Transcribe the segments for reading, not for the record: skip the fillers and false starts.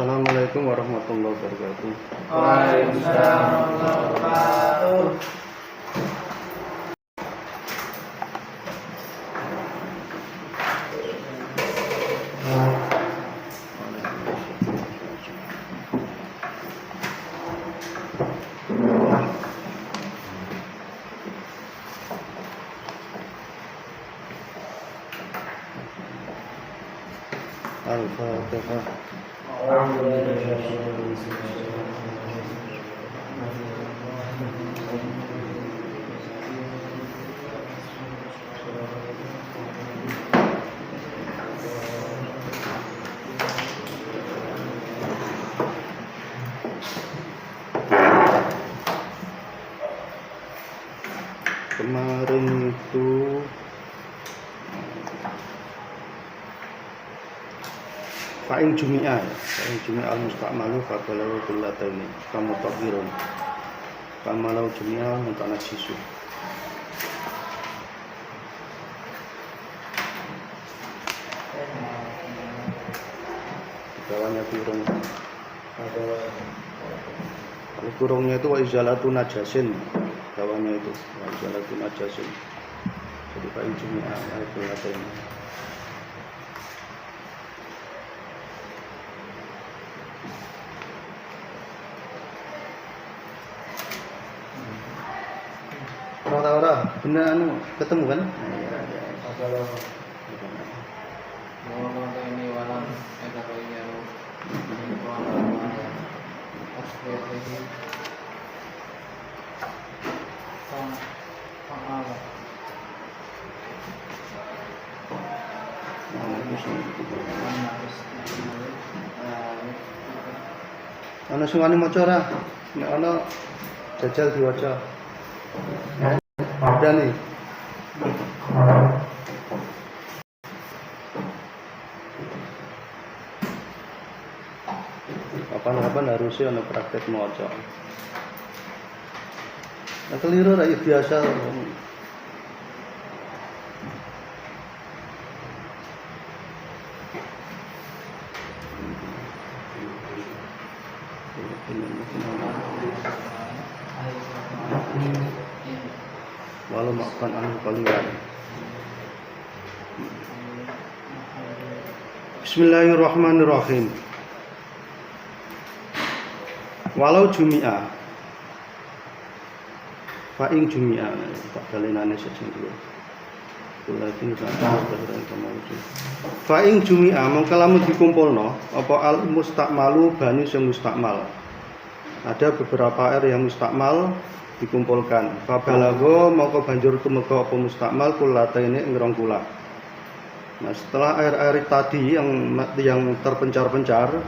Assalamualaikum warahmatullahi wabarakatuh. Waalaikumsalam warahmatullahi wabarakatuh. Al-Fatihah. Kemarin itu Fa'in Jumi'ah ya. Fa'in Jumi'ah al-musta'malu fa'balahu kullataini kamu taghirun kamalau Jumi'ah mutanajjisu. Bawahnya kurung. Kalau kurungnya itu wa izalatu najasin, bawahnya itu wa izalatu najasin. Jadi Fa'in Jumi'ah kullataini. Ora bener anu ketemu kan? Kalau mau nonton ini walang kalau yang ana sing wani maca ora? Nek ana jajal diwaca. Ada nih. Kapan-kapan harusnya ada praktek maca. Nah, keliru ra biasa. Walau makan anu kalian. Bismillahirrahmanirrahim. Walau Jumi'ah Fa'ing Jumi'ah tak kalenane sesing dulu. Kulatin Fa'ing Jumi'ah mongko lamun dikumpulno apa al mustakmalu bani sing mustakmal. Ada beberapa air yang mustakmal dikumpulkan. Fabalago mongko banjur tumeka apa mustakmal kullataini ing rong kula. Nah, setelah air-air tadi yang terpencar-pencar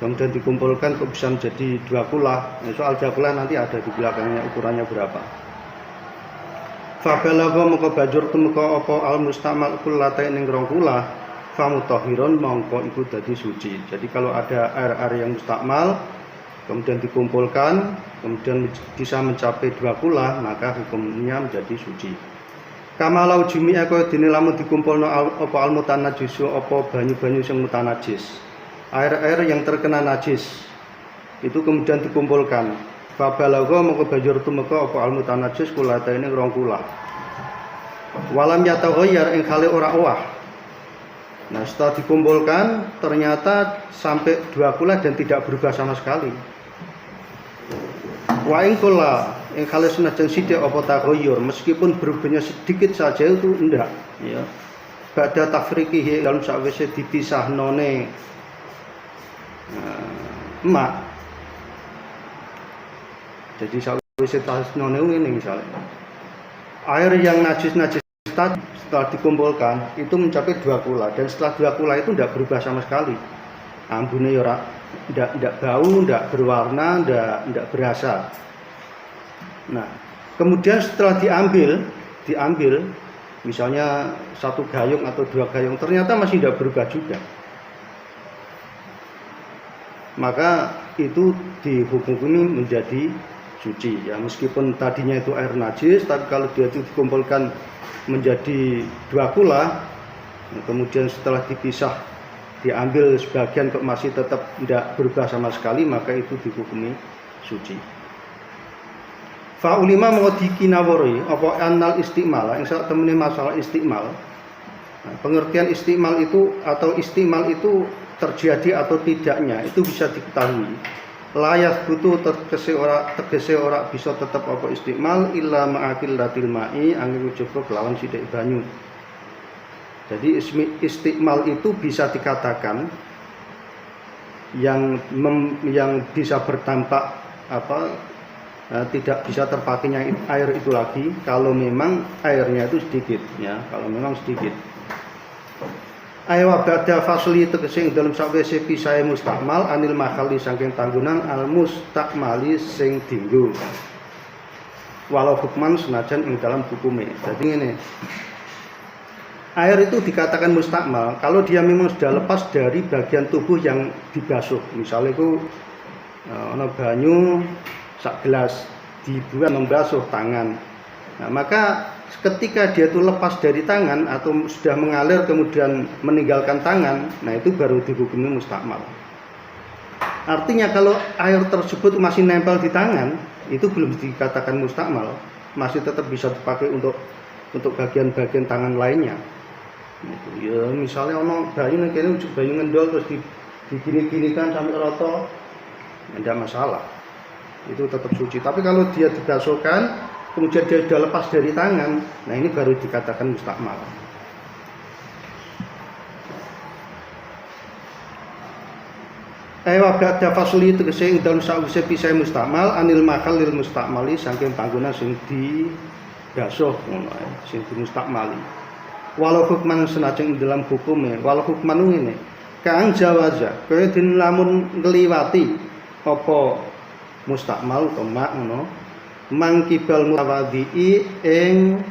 kemudian dikumpulkan kok bisa menjadi 2 kula. Nah, soal 2 kula nanti ada di belakangnya ukurannya berapa. Fabalago mongko banjur tumeka apa al mustakmal kullataini ing rong kula, famutahhirun mongko iku dadi suci. Jadi kalau ada air-air yang mustakmal kemudian dikumpulkan, kemudian bisa mencapai 2 kula, maka hukumnya menjadi suci. Kamalau Jumi'ah kaya dene lamun dikumpulno apa almutanajjisu apa banyu-banyu sing mutanajis. Air-air yang terkena najis itu kemudian dikumpulkan. Fabalagha mongko banjur tumeka apa almutanajjis kulataine rong kula. Walam yataghayyar ing khali ora owah. Nah, setelah dikumpulkan ternyata sampai 2 kula dan tidak berubah sama sekali. Wa ing kula ing khali senajan sithik apa taghayyur meskipun berubahnya sedikit saja itu enggak ya. Ba'da tafriqihi dalam sakwise dipisahnone emak. Jadi sakwise tasnone ngene misalnya. Air yang najis-najis tadi setelah dikumpulkan itu mencapai 2 kula dan setelah 2 kula itu tidak berubah sama sekali. Ambune ya ora tidak bau, tidak berwarna, tidak berasa. Nah, kemudian setelah diambil misalnya 1 gayung atau 2 gayung ternyata masih tidak berubah juga. Maka itu dihukumi menjadi suci ya, meskipun tadinya itu air najis, tapi kalau dia itu dikumpulkan menjadi 2 kula, kemudian setelah dipisah diambil sebagian kok masih tetap tidak berubah sama sekali, maka itu dihukumi suci. Fa ulima mau dikinawori apa annal istimal, yang sak temene masalah istimal. Nah, pengertian istimal itu atau istimal itu terjadi atau tidaknya itu bisa diketahui. Layak butuh tegese ora bisa tetap apa istimal illa ma'akil latil ma'i angin ujaba kelawan sithik banyu. Jadi istimal itu bisa dikatakan yang bisa berdampak tidak bisa terpakainya air itu lagi kalau memang airnya itu sedikit, ya, kalau memang sedikit. Aywa ba'da fasli tegese dalam sawise pisahe mustakmal anil makhali saking tanggunan al mustakmali sing dienggo. Walau hukman senajan ing dalam hukume. Jadi ngene. Air itu dikatakan mustakmal kalau dia memang sudah lepas dari bagian tubuh yang dibasuh. Misalnya itu ana banyu sak gelas dibuat membasuh tangan. Nah, maka ketika dia itu lepas dari tangan atau sudah mengalir kemudian meninggalkan tangan, nah itu baru dihukumi mustakmal. Artinya kalau air tersebut masih nempel di tangan, itu belum dikatakan mustakmal, masih tetap bisa dipakai untuk bagian-bagian tangan lainnya. Ya misalnya ono banyu nek kene ujug banyu ngendol terus digini-ginikan sampai rata, tidak masalah. Itu tetap suci. Tapi kalau dia dibasuhkan kemudian dia sudah lepas dari tangan, nah ini baru dikatakan mustakmal. Ewa ba'da fasli tegese ing dalem sawise pisah mustakmal anil makal lil mustakmali saking panggonan sing dibasuh ngono ae, sing dimustakmali. Walau hukman senajan dalam hukume, walau hukman ngene. Kang jawaza, kaya den lamun ngliwati apa mustakmal utawa ngono. Mangkibal mutawadhi ing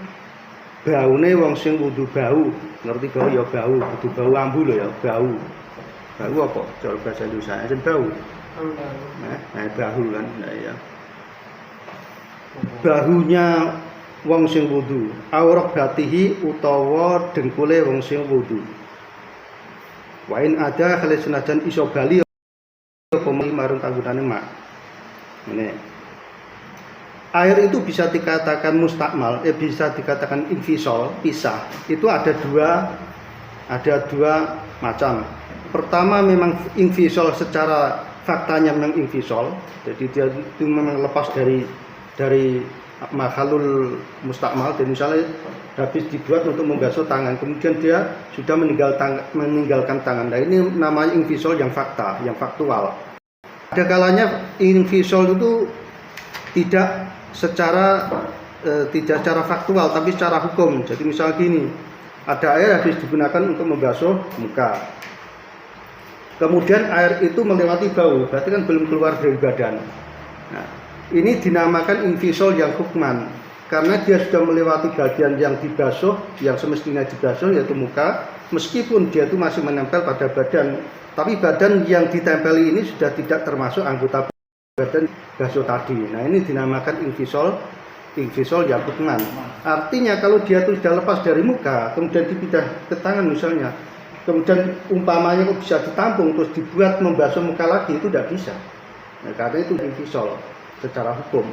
baune wong sing wudu bau. Ngerti bau ya bau, kudu bau ambu lho ya, bau. Bau apa? Cara bahasa Indonesia jen bau. Nah, bau kan. Nah ya. Bahunya wong sing wudu, aurah batihi utawa dengkule wong sing wudu. Wa in ada kale senajan iso bali apa marang kanggonane mak. Ngene. Air itu bisa dikatakan mustakmal, bisa dikatakan infisol, pisah. Itu ada dua macam. Pertama memang infisol secara faktanya memang infisol, jadi dia itu memang lepas dari makhlul mustakmal. Dan misalnya habis dibuat untuk membasuh tangan, kemudian dia sudah meninggalkan tangan. Nah ini namanya infisol yang fakta, yang faktual. Ada kalanya infisol itu tidak secara faktual tapi secara hukum. Jadi misal gini, ada air habis digunakan untuk membasuh muka, kemudian air itu melewati bau, berarti kan belum keluar dari badan. Nah, ini dinamakan infisol yang hukman karena dia sudah melewati bagian yang dibasuh, yang semestinya dibasuh yaitu muka, meskipun dia itu masih menempel pada badan, tapi badan yang ditempeli ini sudah tidak termasuk anggota badan basuh tadi. Nah ini dinamakan infisol yang hukman. Artinya kalau dia itu sudah lepas dari muka kemudian dipindah ke tangan misalnya, kemudian umpamanya kok bisa ditampung terus dibuat membasuh muka lagi, itu tidak bisa. Nah, karena itu infisol secara hukum.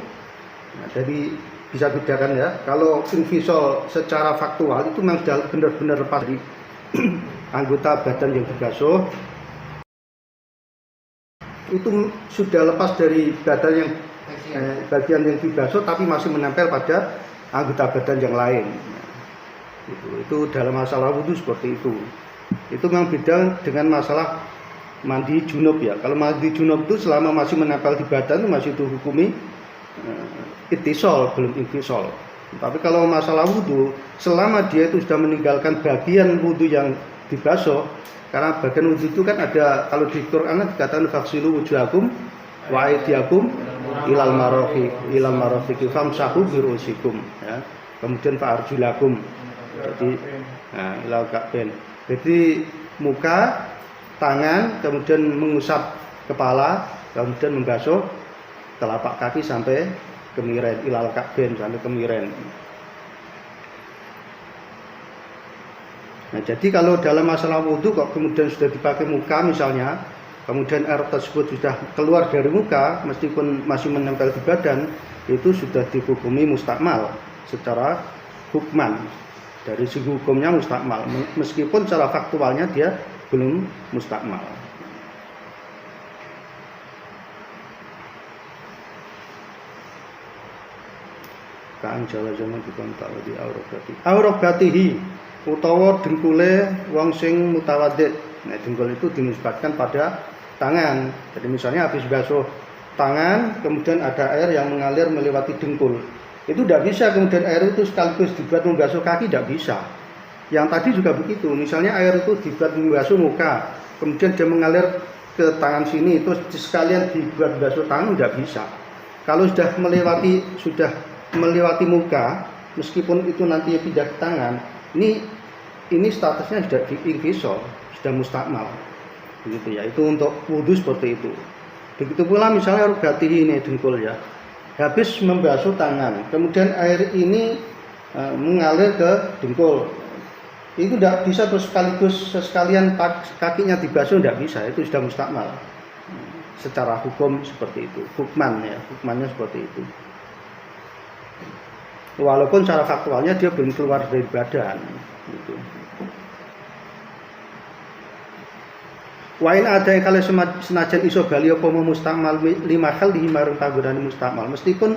Nah, jadi bisa bedakan ya, kalau infisol secara faktual itu memang sudah benar-benar lepas dari anggota badan yang dibasuh, itu sudah lepas dari badan yang bagian yang dibasuh tapi masih menempel pada anggota badan yang lain. Itu dalam masalah wudu seperti itu. Itu memang beda dengan masalah mandi junub ya. Kalau mandi junub itu selama masih menempel di badan itu masih dihukumi ittisol, belum infisol. Tapi kalau masalah wudu, selama dia itu sudah meninggalkan bagian wudu yang dibasuh, karena bagian wudu itu kan ada, kalau di Quran dikatakan faksilu wujuhakum wa aydiyakum ilal marafiq famsahu birusikum ya. Kemudian fa'arjulakum. Jadi ilal ka'bain. Jadi muka, tangan, kemudian mengusap kepala, kemudian membasuh telapak kaki sampai kemiren, ilal ka'bain sampai kemiren. Nah, jadi kalau dalam masalah wudhu kok kemudian sudah dipakai muka misalnya, kemudian air tersebut sudah keluar dari muka meskipun masih menempel di badan, itu sudah dihukumi mustakmal secara hukman. Dari segi hukumnya mustakmal, meskipun secara faktualnya dia belum mustakmal. Kang jala-jala dikontak di aurobatihi utawa dengkule wong sing mutawadid. Nah, dengkul itu dinisbatkan pada tangan. Jadi misalnya habis basuh tangan, kemudian ada air yang mengalir melewati dengkul. Itu tidak bisa kemudian air itu sekaligus dibuat membasuh kaki, tidak bisa. Yang tadi juga begitu. Misalnya air itu dibuat membasuh muka, kemudian dia mengalir ke tangan sini, terus sekalian dibuat membasuh tangan, tidak bisa. Kalau sudah melewati muka, meskipun itu nantinya pindah ke tangan, ini statusnya sudah diinvisol, sudah mustakmal, begitu ya. Itu untuk wudhu seperti itu. Begitu pula misalnya rubatihi ini dengkul ya, habis membasuh tangan, kemudian air ini mengalir ke dengkul, itu tidak bisa terus sekalian kakinya dibasuh, tidak bisa. Itu sudah mustakmal secara hukum seperti itu, hukmannya seperti itu. Walaupun secara faktualnya dia belum keluar dari badan gitu. Wain ada yang kali senajan iso bali apa mustakmal lima kali marung panggonane mustakmal, meskipun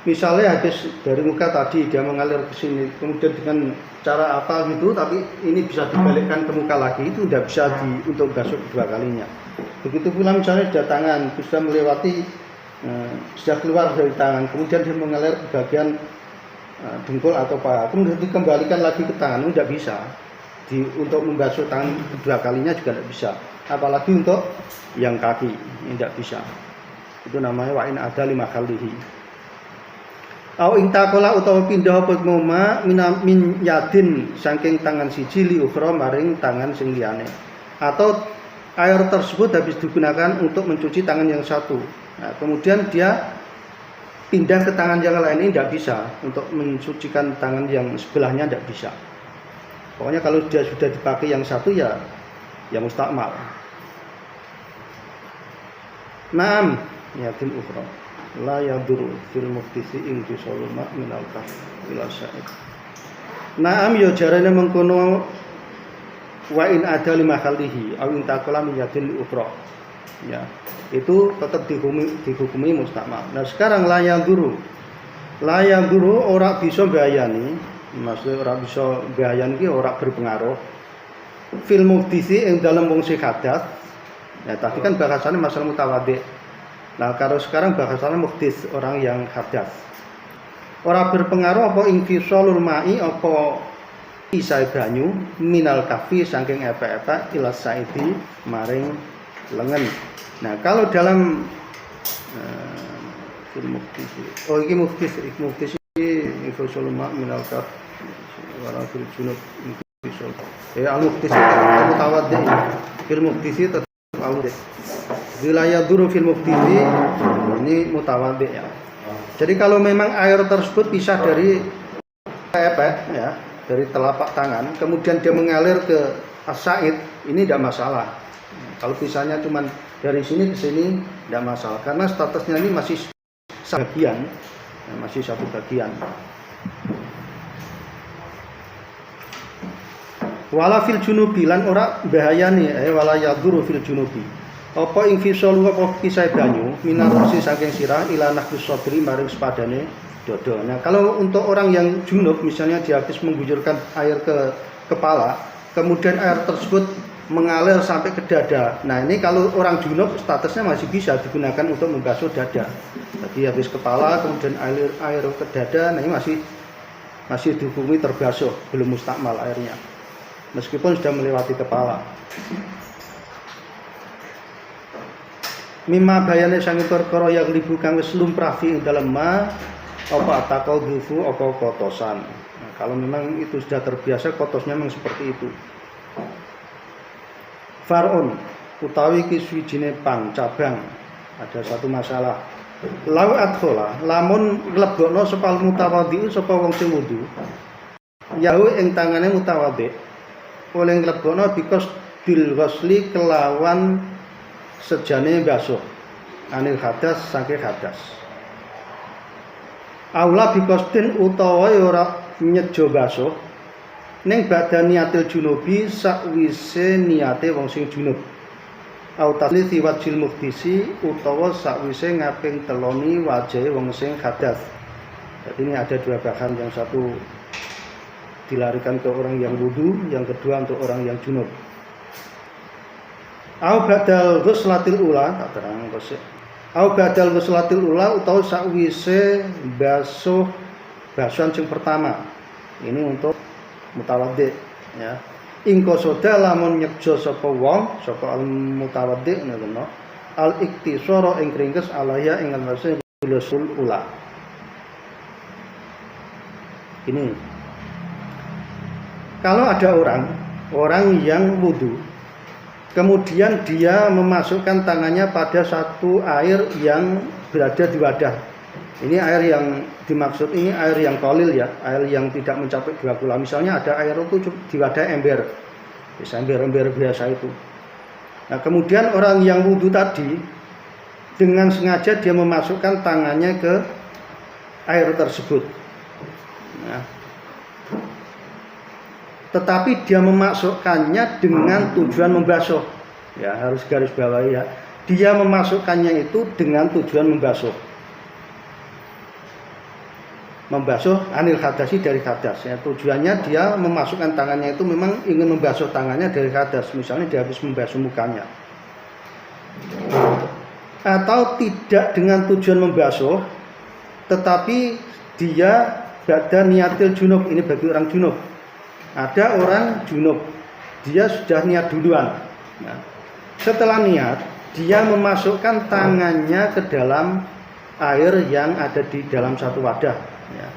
misalnya habis dari muka tadi dia mengalir ke sini, kemudian dengan cara apa gitu, tapi ini bisa dibalikkan ke muka lagi, itu tidak bisa untuk basuh kedua kalinya. Begitu pula misalnya sudah tangan sudah melewati sudah keluar dari tangan, kemudian dia mengalir ke bagian dengkul atau paha, kemudian dikembalikan lagi ke tangan, itu tidak bisa. Untuk membasuh tangan kedua kalinya juga tidak bisa, apalagi untuk yang kaki, ini tidak bisa. Itu namanya wa'in ada lima kalihi. Au intakola utawa pindah apa moma min yadin saking tangan siji li ukhra maring tangan sing liyane, atau air tersebut habis digunakan untuk mencuci tangan yang satu, nah, kemudian dia pindah ke tangan yang lain, ini tidak bisa. Untuk mensucikan tangan yang sebelahnya tidak bisa. Pokoknya kalau dia sudah dipakai yang satu ya mustakmal. Naam yatin ukhra la yaduru fil muftisi ing bisoluma minal kaf ila sa'id. Naam yo jarane mengkono wa in ada lima khalihi aw in taqala min yatin ukhra. Ya, itu tetap dihukumi mustakmal. Nah sekarang layang duru orang bisa bayani, maksudnya orang bisa bayani ki orang berpengaruh. Fil muftisi yang dalam wong sing hadas. Ya tadi kan bahasannya masalah mutawaddi. Nah kalau sekarang bahasannya muftis, orang yang hadas. Orang berpengaruh apa infisolul ma'i apa isai banyu minal kafi saking epe-epe ila saidi maring lengan. Nah kalau dalam muftisi, ini muftisi infisolul ma'i minal kaf wala fil junub infisol. Al-muftisi mutawaddi fil muftisi tetap al-muftisi. Wilayah duru fil muftisi ini mutawaddi ya. Jadi kalau memang air tersebut pisah dari ya, dari telapak tangan, kemudian dia mengalir ke as-sa'id, ini tidak masalah. Kalau pisahnya cuma dari sini ke sini tidak masalah, karena statusnya ini masih bagian, masih satu bagian. Wala fil junubi lan ora bahayani wala yaduru fil junubi. Apa infisolu apa pisah banyu minarosi saking sirah ila nahbus sadri maring sepadane dada. Nah, kalau untuk orang yang junub misalnya dia habis mengguyurkan air ke kepala, kemudian air tersebut mengalir sampai ke dada. Nah, ini kalau orang junub statusnya masih bisa digunakan untuk membasuh dada. Jadi habis kepala kemudian air ke dada, nah ini masih dihukumi terbasuh, belum mustakmal airnya. Meskipun sudah melewati kepala. Mimma bayane sange perkara yang libu kang wis lumrah fi dalam ma apa takau dufu apa kotosan. Nah, kalau memang itu sudah terbiasa kotosnya memang seperti itu. Far'un utawi ki suwijine pang cabang. Ada satu masalah. Lau adkhola lamun nglebokno sapa mutawaddi sapa wong sing wudu. Yahu ing tangane mutawaddi oleh nglebokno bikos bil ghusli kelawan sejane basuh anil hadas saking hadas. Aula bikostin utawa ora nyejo basuh ning badan niatil junubi sakwise niate wong sing junub. Au taslithi wajil muhdisi utawa sakwise ngaping teloni wajahe wong sing hadas. Jadi ini ada dua bahan, yang satu dilarikan ke orang yang wudu, yang kedua untuk orang yang junub. Au badal ghuslatil ula, tak terang kok. Au badal ghuslatil ula utawa sakwise basuhan sing pertama. Ini untuk mutawaddi ya. Ingko soda lamun nyekjo sapa wong sapa al mutawaddi ngono. Al iktisara ing ringkes alaya ing ngatasi ghusl ula. Ini kalau ada orang yang wudu, kemudian dia memasukkan tangannya pada satu air yang berada di wadah. Ini air yang dimaksud ini air yang qalil ya, air yang tidak mencapai 2 kula. Misalnya ada air itu di wadah ember, ember biasa itu. Nah kemudian orang yang wudu tadi dengan sengaja dia memasukkan tangannya ke air tersebut. Nah, tetapi dia memasukkannya dengan tujuan membasuh. Ya harus garis bawahi ya. Dia memasukkannya itu dengan tujuan membasuh. Membasuh anil hadasi dari hadas ya. Tujuannya dia memasukkan tangannya itu memang ingin membasuh tangannya dari hadas. Misalnya dia habis membasuh mukanya. Atau tidak dengan tujuan membasuh, tetapi dia ba'da niatil junub. Ini bagi orang junub. Ada orang junub, dia sudah niat duluan. Nah, setelah niat, dia memasukkan tangannya ke dalam air yang ada di dalam satu wadah. Ya.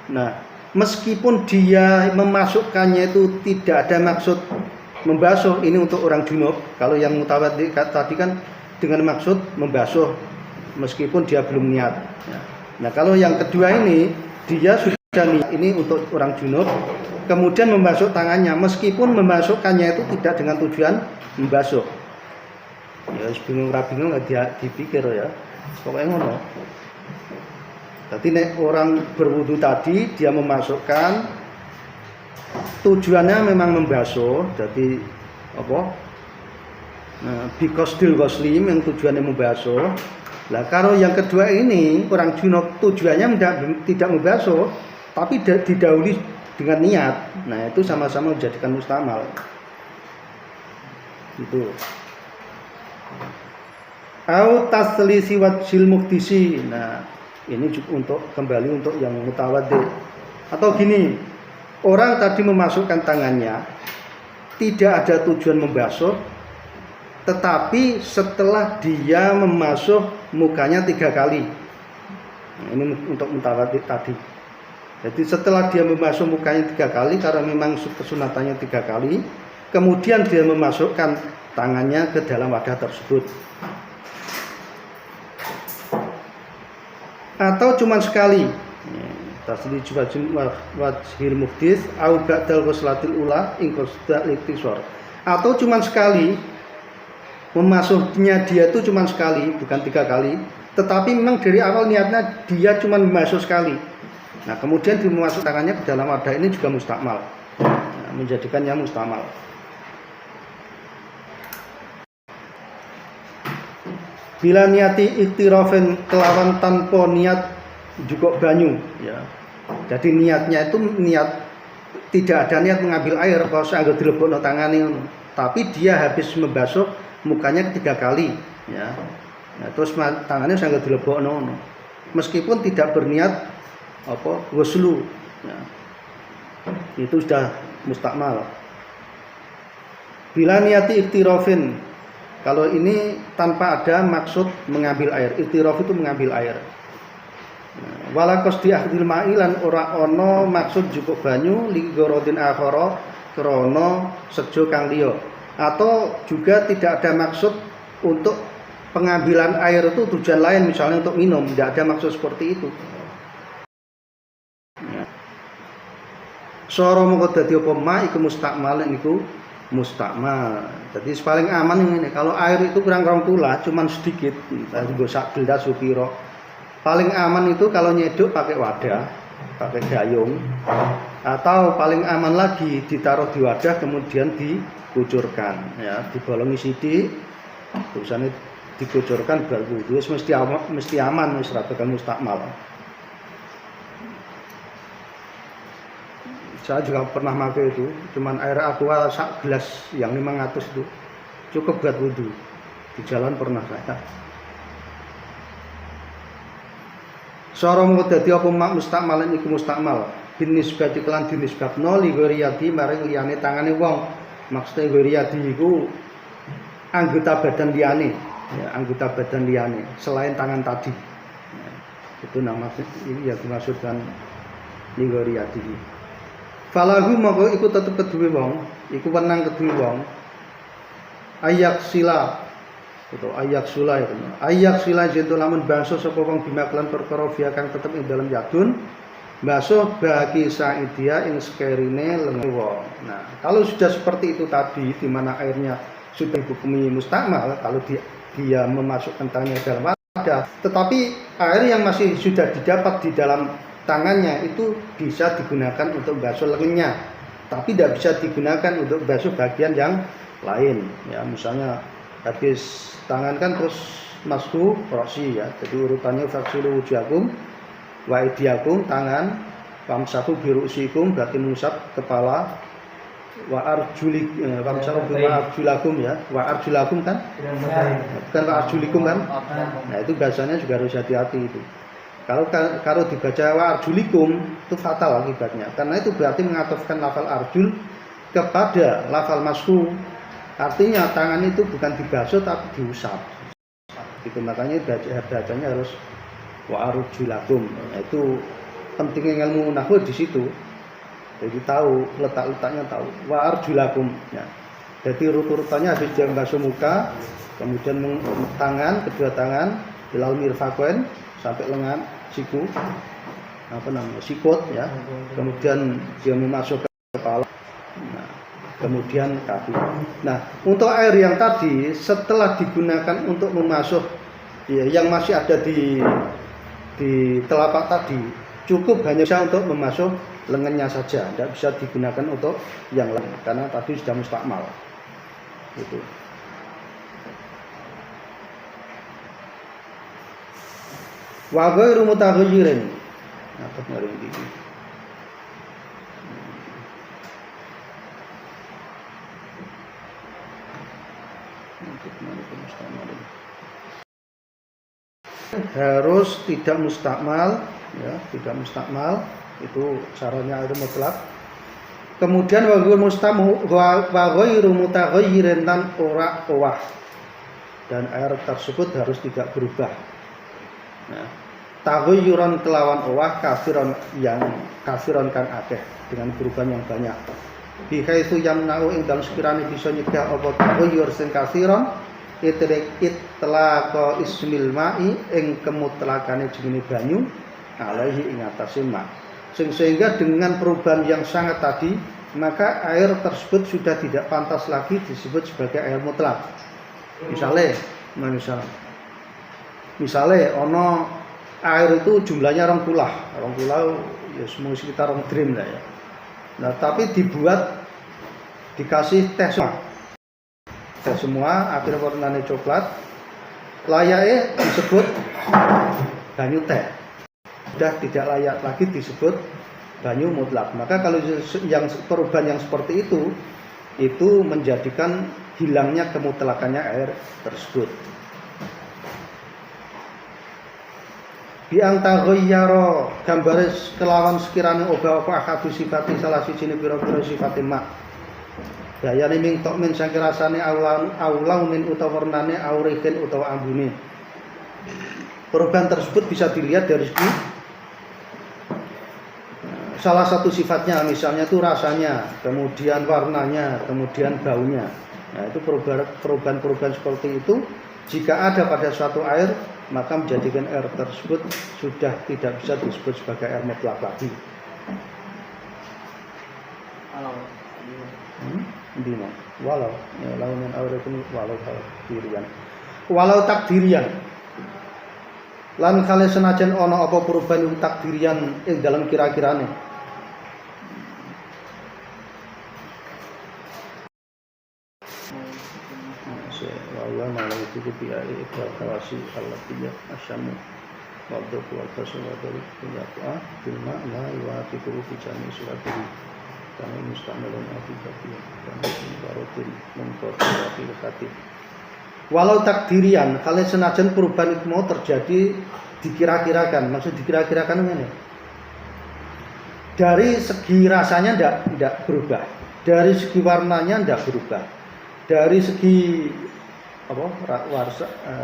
Nah, meskipun dia memasukkannya itu tidak ada maksud membasuh, ini untuk orang junub. Kalau yang mutawaddi tadi kan dengan maksud membasuh, meskipun dia belum niat. Ya. Nah, kalau yang kedua ini dia sudah niat, ini untuk orang junub, kemudian membasuh tangannya, meskipun memasukkannya itu tidak dengan tujuan membasuh. Ya, bingung nggak dia dipikir ya. Pokoknya ngono. Jadi nek orang berwudu tadi dia memasukkan tujuannya memang membasuh, jadi apa? Nah, bikosdil ghusli yang tujuannya membasuh. Lah kalau yang kedua ini orang junub tujuannya tidak membasuh, tapi didahului dengan niat. Nah itu sama-sama menjadikan mustamal. Itu. Au taslisi wajil muhdisi. Nah, ini juga untuk kembali untuk yang mutawaddi. Atau gini, orang tadi memasukkan tangannya tidak ada tujuan membasuh, tetapi setelah dia membasuh mukanya 3 kali. Nah, ini untuk mutawaddi tadi. Jadi setelah dia membasuh mukanya 3 kali karena memang kesunatannya 3 kali, kemudian dia memasukkan tangannya ke dalam wadah tersebut. Atau cuma sekali. Tasli wajhil muhdis au ba'dal ghuslatil ula in qasda iktisar. Atau cuma sekali. Memasuknya dia itu cuma sekali, bukan 3 kali, tetapi memang dari awal niatnya dia cuma membasuh sekali. Nah, kemudian dia memasuk tangannya ke dalam wadah, ini juga mustakmal. Nah, menjadikannya mustakmal. Bila niati iktirafin kelawan tanpa niat juga banyu ya. Jadi niatnya itu niat tidak ada niat mengambil air kalau saya dilebokno tangane, tapi dia habis membasuh mukanya 3 kali ya. Nah, terus tangannya saya dilebokno. Meskipun tidak berniat apa ghuslu ya. Itu sudah mustakmal. Bila niati iktirafin, kalau ini tanpa ada maksud mengambil air, iktiraf itu mengambil air. Wala qasdi akhdil ma'ilan ora ana maksud njupuk banyu li gorodin akhara krana sejo kang liya. Atau juga tidak ada maksud untuk pengambilan air itu tujuan lain, misalnya untuk minum, tidak ada maksud seperti itu. Sara mongko dadi apa ma iku mustakmal niku mustakmal. Jadi paling aman ini kalau air itu kurang kula cuman sedikit, nggo sak gelas supiro. Paling aman itu kalau nyeduk pakai wadah, pakai gayung, atau paling aman lagi ditaruh di wadah kemudian dikucurkan, ya dibolongi sithik, terusane dikucurkan bar wudu, mesti aman, wis ra bakal mustakmal. Saya juga pernah pakai itu, cuman air aqua sak gelas yang 500 itu cukup buat wudhu. Di jalan pernah saya. Sara mung dadi apa mak mustakmalan iku mustakmal. Bin nisbati kelan dinisbatno li ghairiyati maring liyane tangane wong. Maksude ghairiyati iku anggota badan liyane, ya, anggota badan liyane selain tangan tadi. Ya, itu nama ini yang dimaksudkan li ghairiyati. Falahu maka iku tetep kedue wong, iku wenang kedue wong. Ayak sila atau ayak sula ya. Ayak sila jentu lamun basuh sapa wong bimaklan perkara via kang tetep ing dalam yadun. Basuh bagi saidia ing sekerine lengan wong. Nah, kalau sudah seperti itu tadi di mana airnya sudah dihukumi mustakmal, kalau dia memasukkan tangannya dalam wadah, tetapi air yang masih sudah didapat di dalam tangannya itu bisa digunakan untuk basuh lengannya, tapi tidak bisa digunakan untuk basuh bagian yang lain. Ya, misalnya habis tangan kan terus masku rosi ya, jadi urutannya faksulu wujuhakum wa aydiyakum tangan, wamsahu birusikum berarti mengusap kepala, wa arjulakum ya, wa arjulakum kan, bukan wa arjulikum kan. Nah itu bahasanya juga harus hati-hati itu. Kalau dibaca wa arjulikum itu fatal akibatnya, karena itu berarti mengatofkan lafal arjul kepada lafal mashu. Artinya tangan itu bukan dibasuh tapi diusap. Itu makanya bacanya harus wa arjulakum. Nah, itu pentingnya ilmu nahwu di situ. Jadi tahu letak-letaknya tahu wa arjulakum ya. Jadi urut-urutannya habis dia basuh muka, kemudian tangan, kedua tangan ilal mirfaqain sampai lengan siku, sikut ya, kemudian dia memasukkan kepala, nah, kemudian kaki. Nah, untuk air yang tadi setelah digunakan untuk memasuk ya, yang masih ada di telapak tadi cukup hanya bisa untuk memasuk lengannya saja, tidak bisa digunakan untuk yang lain karena tadi sudah mustakmal. Gitu. Wa ghairu mutaghayyirin. Apa ngaring iki? Harus tidak mustakmal ya, tidak mustakmal itu syaratnya ada mutlak. Kemudian wa ghairu mutaghayyirin dan ora owah. Dan air tersebut harus tidak berubah. Nah, taghayyuran kelawan owah kafiron kan akeh dengan perubahan yang banyak. Bi haitsu yamna'u ing dalem sekirane bisa nyegah apa taghayyur sing kafiron itlaq ismil ma'i ing kemutlakane jenenge banyu alaihi ing atase ma. Sehingga dengan perubahan yang sangat tadi maka air tersebut sudah tidak pantas lagi disebut sebagai air mutlak. Misalnya ono air itu jumlahnya 20 ya semua sekitar 2 drim lah ya. Nah tapi dikasih teh semua akhirnya warnanya coklat, layaknya disebut banyu teh, sudah tidak layak lagi disebut banyu mutlak. Maka kalau yang perubahan yang seperti itu menjadikan hilangnya kemutlakannya air tersebut. Biang taghayyara gambare kelawan sekirane obah apa akadu sifati salah sijine pira-pira sifate mak. Dayane ming tok min saking rasane aulau min utawa warnane aurihin utawa ambune. Perubahan tersebut bisa dilihat dari segi salah satu sifatnya, misalnya itu rasanya, kemudian warnanya, kemudian baunya. Nah, itu perubahan-perubahan seperti itu jika ada pada suatu air maka menjadikan air tersebut sudah tidak bisa disebut sebagai air mutlak lagi. Dina walau ya launan awrat ini walau takdirian lan kale senajan ana apa perubahan takdirian ing dalam kira-kirane wa malah itu biaya ikhlasasi al-lafiyah asyamu waduk wal tasawwur ya bima la yuafiqu fi jami' suratihi kami mustamilan afiqati kami barotin mengkoordinasi hati walau takdirian kalian senajan perubahan itu mau terjadi dikira-kirakan maksud dikira-kirakan ini dari segi rasanya tidak berubah dari segi warnanya tidak berubah dari segi apa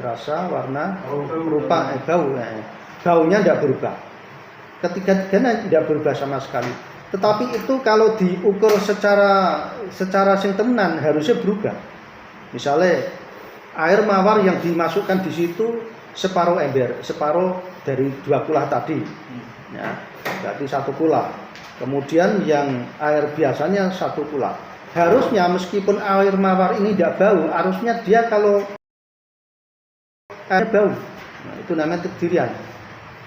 rasa warna rupa baunya tidak berubah ketiga-tiganya tidak berubah sama sekali tetapi itu kalau diukur secara sing temenan harusnya berubah misalnya air mawar yang dimasukkan di situ separuh ember separuh dari 2 kula tadi ya berarti 1 kula kemudian yang air biasanya 1 kula harusnya meskipun air mawar ini tidak bau, harusnya dia kalau air bau, nah, itu namanya takdirian.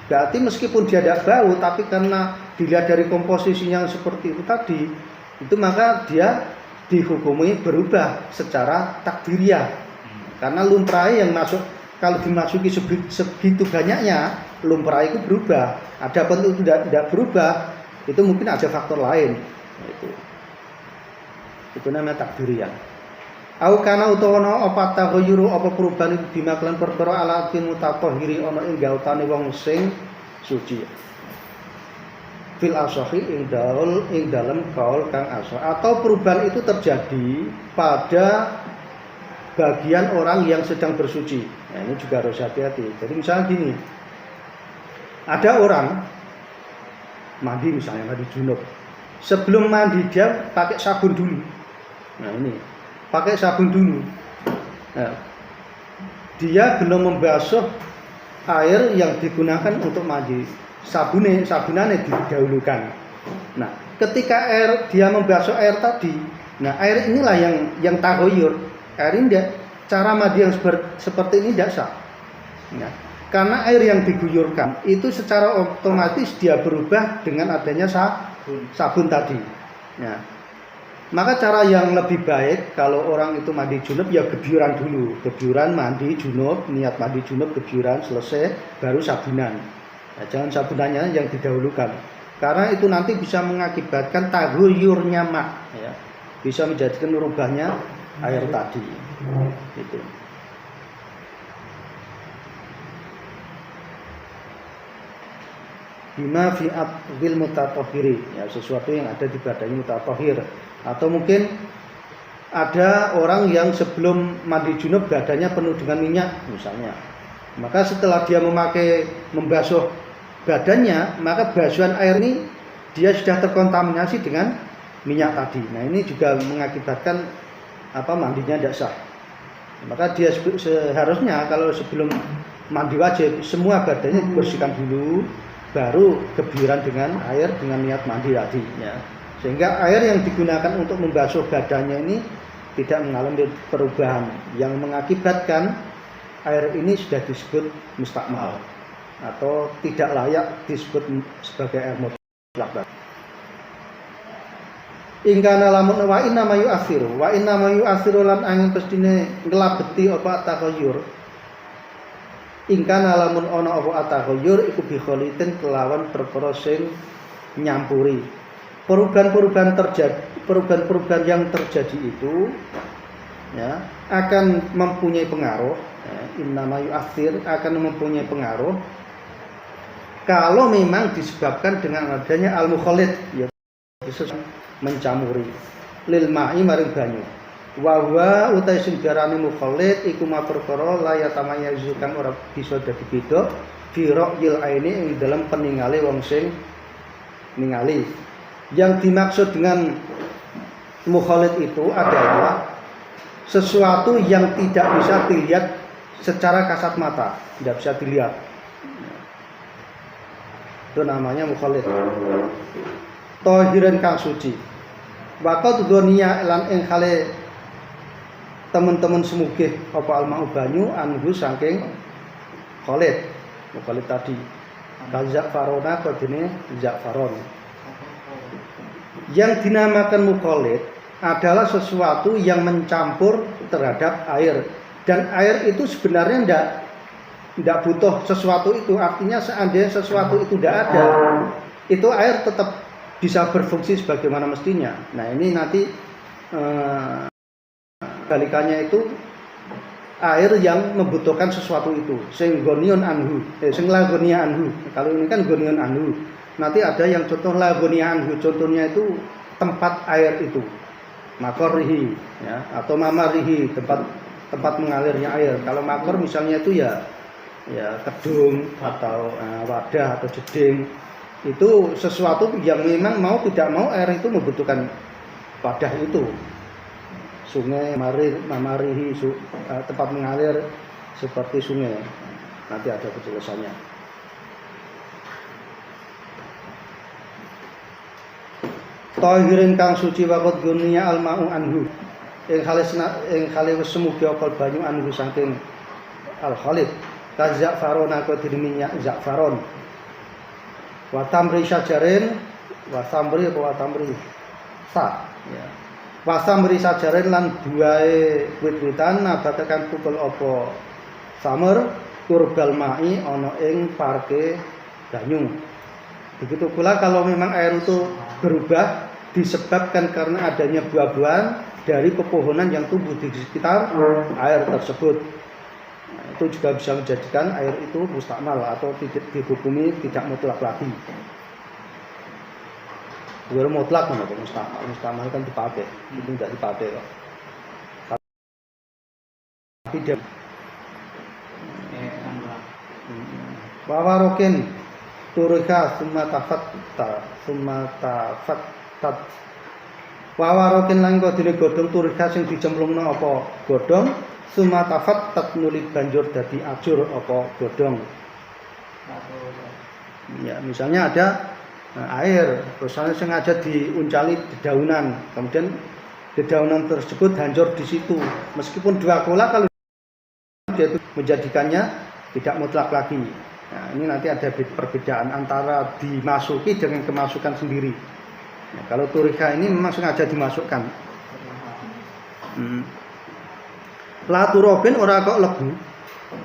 Berarti meskipun dia tidak bau, tapi karena dilihat dari komposisinya seperti itu tadi, itu maka dia dihukumi berubah secara takdiriah. Karena lumprah yang masuk kalau dimasuki segitu banyaknya, lumprah itu berubah. Adapun itu tidak berubah, itu mungkin ada faktor lain. Itu namanya takdirian. Au kana utawa apa taghayyuru apa perubahan itu bimaklan perkara alatin mutatahhiri ana ing gautane wong sing suci. Fil asahi ing dalem kaul kang asah atau perubahan itu terjadi pada bagian orang yang sedang bersuci. Nah, ini juga harus hati-hati. Jadi misalnya gini. Ada orang mandi misalnya mandi junub. Sebelum mandi dia pakai sabun dulu. Nah ini pakai sabun dulu. Nah, dia belum membasuh air yang digunakan untuk mandi. Sabunannya didahulukan. Nah, ketika dia membasuh air tadi, nah air inilah yang taghayyur. Air ini cara mandi yang seperti ini tidak sah. Nah, karena air yang diguyurkan itu secara otomatis dia berubah dengan adanya sabun tadi. Nah, maka cara yang lebih baik kalau orang itu mandi junub ya gebyuran dulu. Gebyuran mandi junub, niat mandi junub gebyuran selesai baru sabunan. Nah, jangan sabunannya yang didahulukan. Karena itu nanti bisa mengakibatkan taghayyurnya ma, ya. Bisa menjadikan merubahnya air tadi. Gitu. Bima fi aqdil mutatahhiri, ya sesuatu yang ada di badannya mutatahhir. Atau mungkin ada orang yang sebelum mandi junub badannya penuh dengan minyak misalnya. Maka setelah dia membasuh badannya, maka basuhan air ini dia sudah terkontaminasi dengan minyak tadi. Nah, ini juga mengakibatkan mandinya tidak sah. Maka dia seharusnya kalau sebelum mandi wajib semua badannya dibersihkan dulu, baru gebyuran dengan air dengan niat mandi tadi, ya. Sehingga air yang digunakan untuk membasuh badannya ini tidak mengalami perubahan yang mengakibatkan air ini sudah disebut mustakmal atau tidak layak disebut sebagai air mutlak. Ingkana lamun wa inna ma yu'athiru lan angin pestine nglabeti apa taghayyur. Ingkana lamun ana apa taghayyur iku bi khalitin kelawan perkara sing nyampuri. Perubahan yang terjadi itu ya akan mempunyai pengaruh, ya, innama yu'athir akan mempunyai pengaruh kalau memang disebabkan dengan adanya al-mukhalid, ya khusus mencamuri lil ma'i maring banyu. Wa huwa utai sing diarani mukhalid iku ma perkara la yatamayazu kang ora bisa dadi beda fi ra'yil aini ing dalam peningale wong sing ningali. Yang dimaksud dengan mukhalid itu adalah sesuatu yang tidak bisa dilihat secara kasat mata, tidak bisa dilihat. Itu namanya mukhalid. Tahiran kang suci. Waqat dunia lan ing hale teman-teman semugih apa almau banyu anhu saking Khalid. Khalid tadi. Kazak farona kodene Za'faron. Yang dinamakan mukhalid adalah sesuatu yang mencampur terhadap air, dan air itu sebenarnya tidak butuh sesuatu itu, artinya seandainya sesuatu itu tidak ada, itu air tetap bisa berfungsi sebagaimana mestinya. Nah ini nanti balikannya itu air yang membutuhkan sesuatu itu, sing gonion anhu, sing lagonia anhu. Kalau ini kan gonion anhu. Nanti ada yang contoh lagonia anhu, contohnya itu tempat air itu, makorihi, ya, atau mamarihi, tempat mengalirnya air. Kalau makor misalnya itu ya kedung atau wadah atau jeding, itu sesuatu yang memang mau tidak mau air itu membutuhkan wadah itu. Sungai, mamarihi, tempat mengalir seperti sungai. Nanti ada penjelasannya. Tahirin kang suci waqt dunia almau anhu. Ing khale wis semugi apa banyu anhu saking al khalid. Kazak farona ko minyak za'faron. Wa tamri syajarin wa tamri sa ya. Wa tamri syajarin lan buahe wit-witan nabatakan kukul apa samer turbal mai ana ing parke banyu. Begitu pula kalau memang air itu berubah disebabkan karena adanya buah-buahan dari pepohonan yang tumbuh di sekitar air tersebut. Nah, itu juga bisa menjadikan air itu mustakmal atau tidak dihukumi tidak mutlak lagi. Baru mutlak menapa mustakmal? Mustakmal kan dipakai, itu tidak dipakai kok. Tapi dia wawarokin turika summa tafat wawarokin lan kodine godhong turika sing dicemplungno apa godhong summa tafat nuli banjur dadi ajur apa godhong. Ya, misalnya ada air, misalnya sengaja diuncali dedaunan, kemudian dedaunan tersebut hancur di situ. Meskipun dua kola, kalau dia itu menjadikannya tidak mutlak lagi. Nah, ini nanti ada perbedaan antara dimasuki dengan kemasukan sendiri. Nah, kalau turika ini memang sengaja dimasukkan. La turobin ora kok lebu,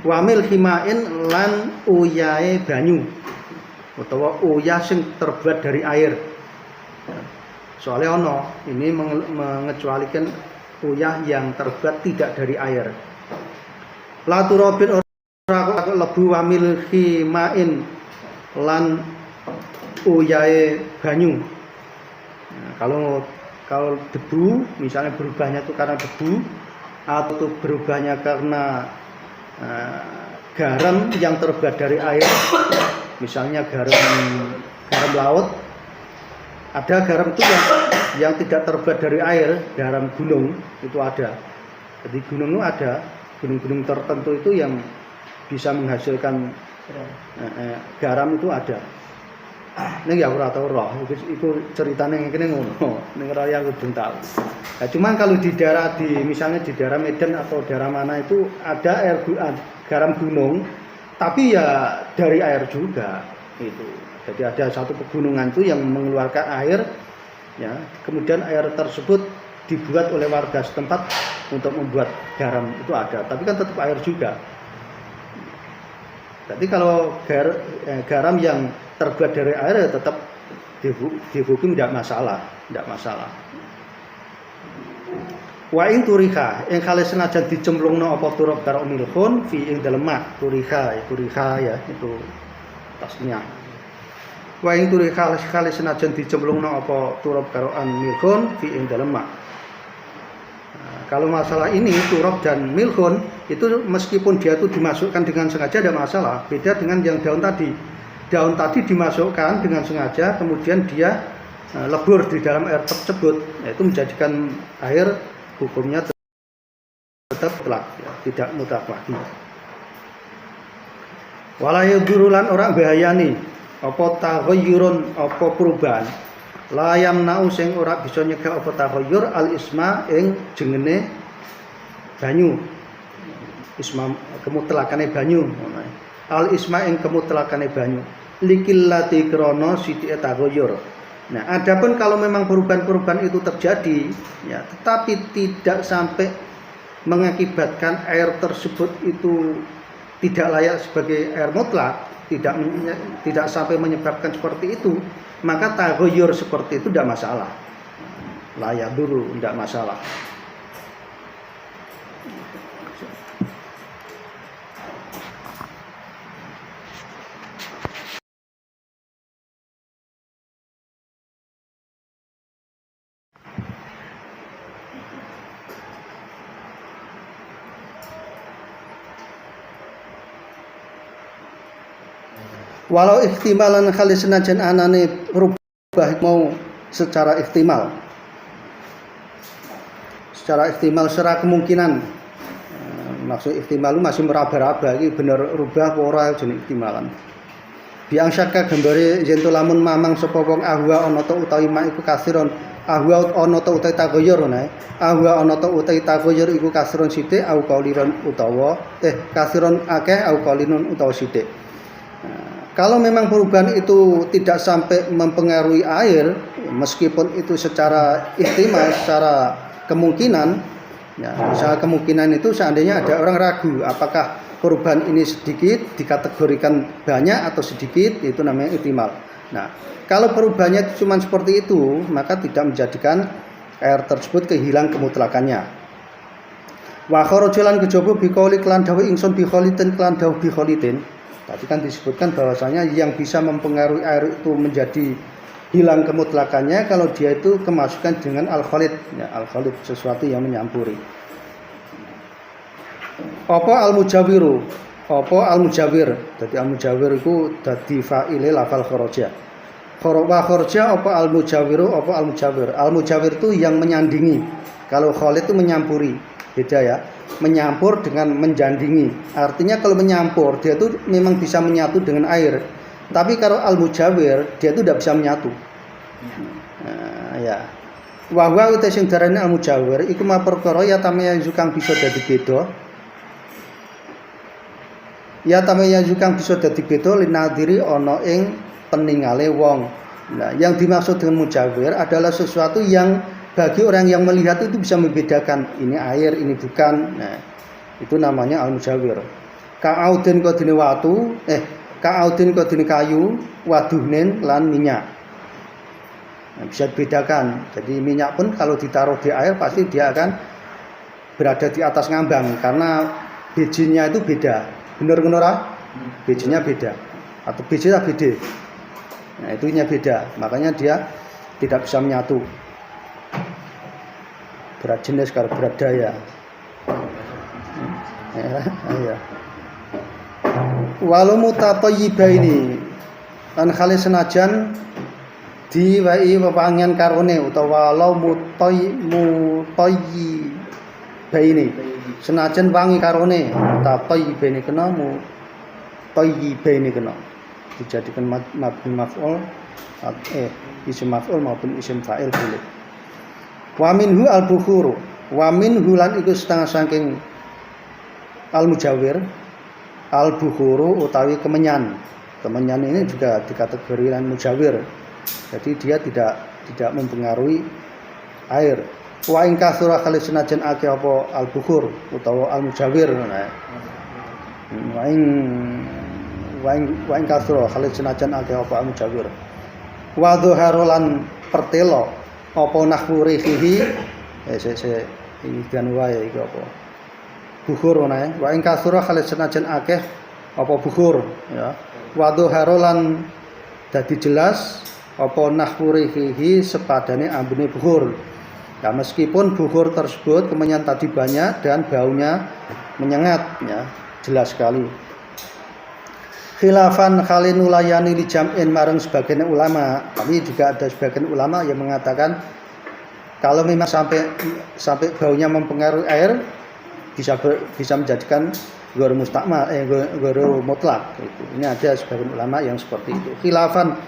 wamil himain lan uyae banyu, utawa uyah sing terbuat dari air. Soalnya ono ini mengecualikan uyah yang terbuat tidak dari air. La turobin ora lebu wamil himain lan uyae banyu. Nah, kalau debu misalnya berubahnya itu karena debu atau berubahnya karena garam yang terbuat dari air, misalnya garam laut. Ada garam itu yang tidak terbuat dari air, garam gunung itu ada. Jadi gunung itu ada, gunung-gunung tertentu itu yang bisa menghasilkan garam itu ada. Ini ya ora tau roh, itu ceritanya ngene ngono, ning raya kudu tahu. Nah, cuman kalau di daerah misalnya di daerah Medan atau daerah mana itu ada garam gunung, tapi ya dari air juga itu. Jadi ada satu pegunungan itu yang mengeluarkan air, ya, kemudian air tersebut dibuat oleh warga setempat untuk membuat garam itu ada, tapi kan tetap air juga. Jadi kalau garam yang terbuat dari air ya tetap dihukum tidak masalah. Wa in turika ing kale senajan dicemplungno apa turab karo milhun fi ing dalem mak turika ya itu tasnya. Wa in turika kale senajan dicemplungno apa turab karo an milhun fi ing dalem mak. Kalau masalah ini turab dan milhun itu meskipun dia itu dimasukkan dengan sengaja ada masalah. Beda dengan yang daun tadi. Daun tadi dimasukkan dengan sengaja, kemudian dia lebur di dalam air tersebut, yaitu menjadikan air hukumnya tetap mutlak, ya, tidak mutlak lagi. Walayudurulan orang bahayani apa taghayyurun apa perubahan layam nau sing ora bisa nyegah apa taghayyur al isma ing jengene banyu. Isma kemutlakane banyu. Al isma ing kemutlakane banyu. Likillati krana sithike taghayyur. Nah, adapun kalau memang perubahan-perubahan itu terjadi, ya, tetapi tidak sampai mengakibatkan air tersebut itu tidak layak sebagai air mutlak, tidak sampai menyebabkan seperti itu, maka taghayyur seperti itu tidak masalah. Layak dulu, tidak masalah. Walau ihtimalan kali senajan anane rubah mau secara ihtimal. Secara kemungkinan. Maksud ihtimal masih meraba-raba iki bener rubah apa ora jeneng ihtimalan. Biang syaka gambare yen to lamun mamang sapa wong ahwa ana ta utawi mak iku kasiron ahwa ana ta utawi taghayyur nae. Ahwa ana ta utawi taghayyur iku kasiron sithik au qaliron utawa kasiron akeh au qalinun utawa sithik. Kalau memang perubahan itu tidak sampai mempengaruhi air, meskipun itu secara ihtimal, secara kemungkinan, ya, secara kemungkinan itu seandainya ada orang ragu apakah perubahan ini sedikit dikategorikan banyak atau sedikit, itu namanya ihtimal. Nah, kalau perubahannya cuma seperti itu, maka tidak menjadikan air tersebut kehilang kemutlakannya. Wa kharajalan kejaba biqauli kelan dawuh ingsun bi khalitin kelan dawuh bi khalitin. Tadi kan disebutkan bahwasanya yang bisa mempengaruhi air itu menjadi hilang kemutlakannya kalau dia itu kemasukan dengan al-khalid, ya, al-khalid sesuatu yang menyampuri. Apa al-mujawiru? Apa al-mujawir? Jadi al-mujawir itu dadi fa'ile lafal kharaja. Kharaja apa al-mujawiru? Apa al-mujawir? Al-mujawir itu yang menyandingi. Kalau khalid itu menyampuri. Beda ya. Menyampur dengan menjandingi. Artinya kalau menyampur dia itu memang bisa menyatu dengan air. Tapi kalau al-mujawir dia itu tidak bisa menyatu. Ya. Wa huwa uta sing darane al-mujawir iku ma perkara ya tamaya kang bisa dadi beda. Ya tamaya kang bisa dadi beda linadiri ana ing peningale wong. Nah, yang dimaksud dengan mujawir adalah sesuatu yang bagi orang yang melihat itu bisa membedakan ini air, ini bukan. Nah, itu namanya al-mujawir. Ka'audin kodine watu, ka'audin kodine kayu, waduhnen lan minyak. Nah, bisa dibedakan. Jadi minyak pun kalau ditaruh di air pasti dia akan berada di atas ngambang karena bijinya itu beda. Benar ora? Bijinya beda. Atau bijinya beda. Nah, itunya beda. Makanya dia tidak bisa menyatu. Berat jenis kalau berat daya. Ya. Walau mutatayyibaini lan khali senajan diwai wewangian karone utawa walau mutayyibaini senajan wangi karone tatayyibaini kena mutayyibaini kena dijadikan maf'ul isim maf'ul maupun isim fa'il boleh. Wa minhu al-bukhuru wa minhu lan iku setengah saking al-mujawir al-bukhuru utawi kemenyan. Kemenyan ini juga dikategorikan mujawir. Jadi dia tidak mempengaruhi air. Wa in kasura kali senajan akeh apa al-bukhur utawa al-mujawir nah. Wa in kasura kali senajan akeh apa al-mujawir. Wa dhuharulan pertelo apa nahwurihi ini dan wae iki apa bukhur ana wa ing kasura khalis senajan akeh apa bukhur ya wa dhuharulan dadi jelas apa nahwurihi sepadane ambune bukhur ya meskipun bukhur tersebut kemenyan tadi banyak dan baunya menyengat ya jelas sekali. Khilafan khalinulayani li jam'in marang sebagian ulama. Tapi juga ada sebagian ulama yang mengatakan kalau memang sampai baunya mempengaruhi air bisa menjadikan ghair mustakmal ghair mutlak gitu. Ini ada sebagian ulama yang seperti itu. Khilafan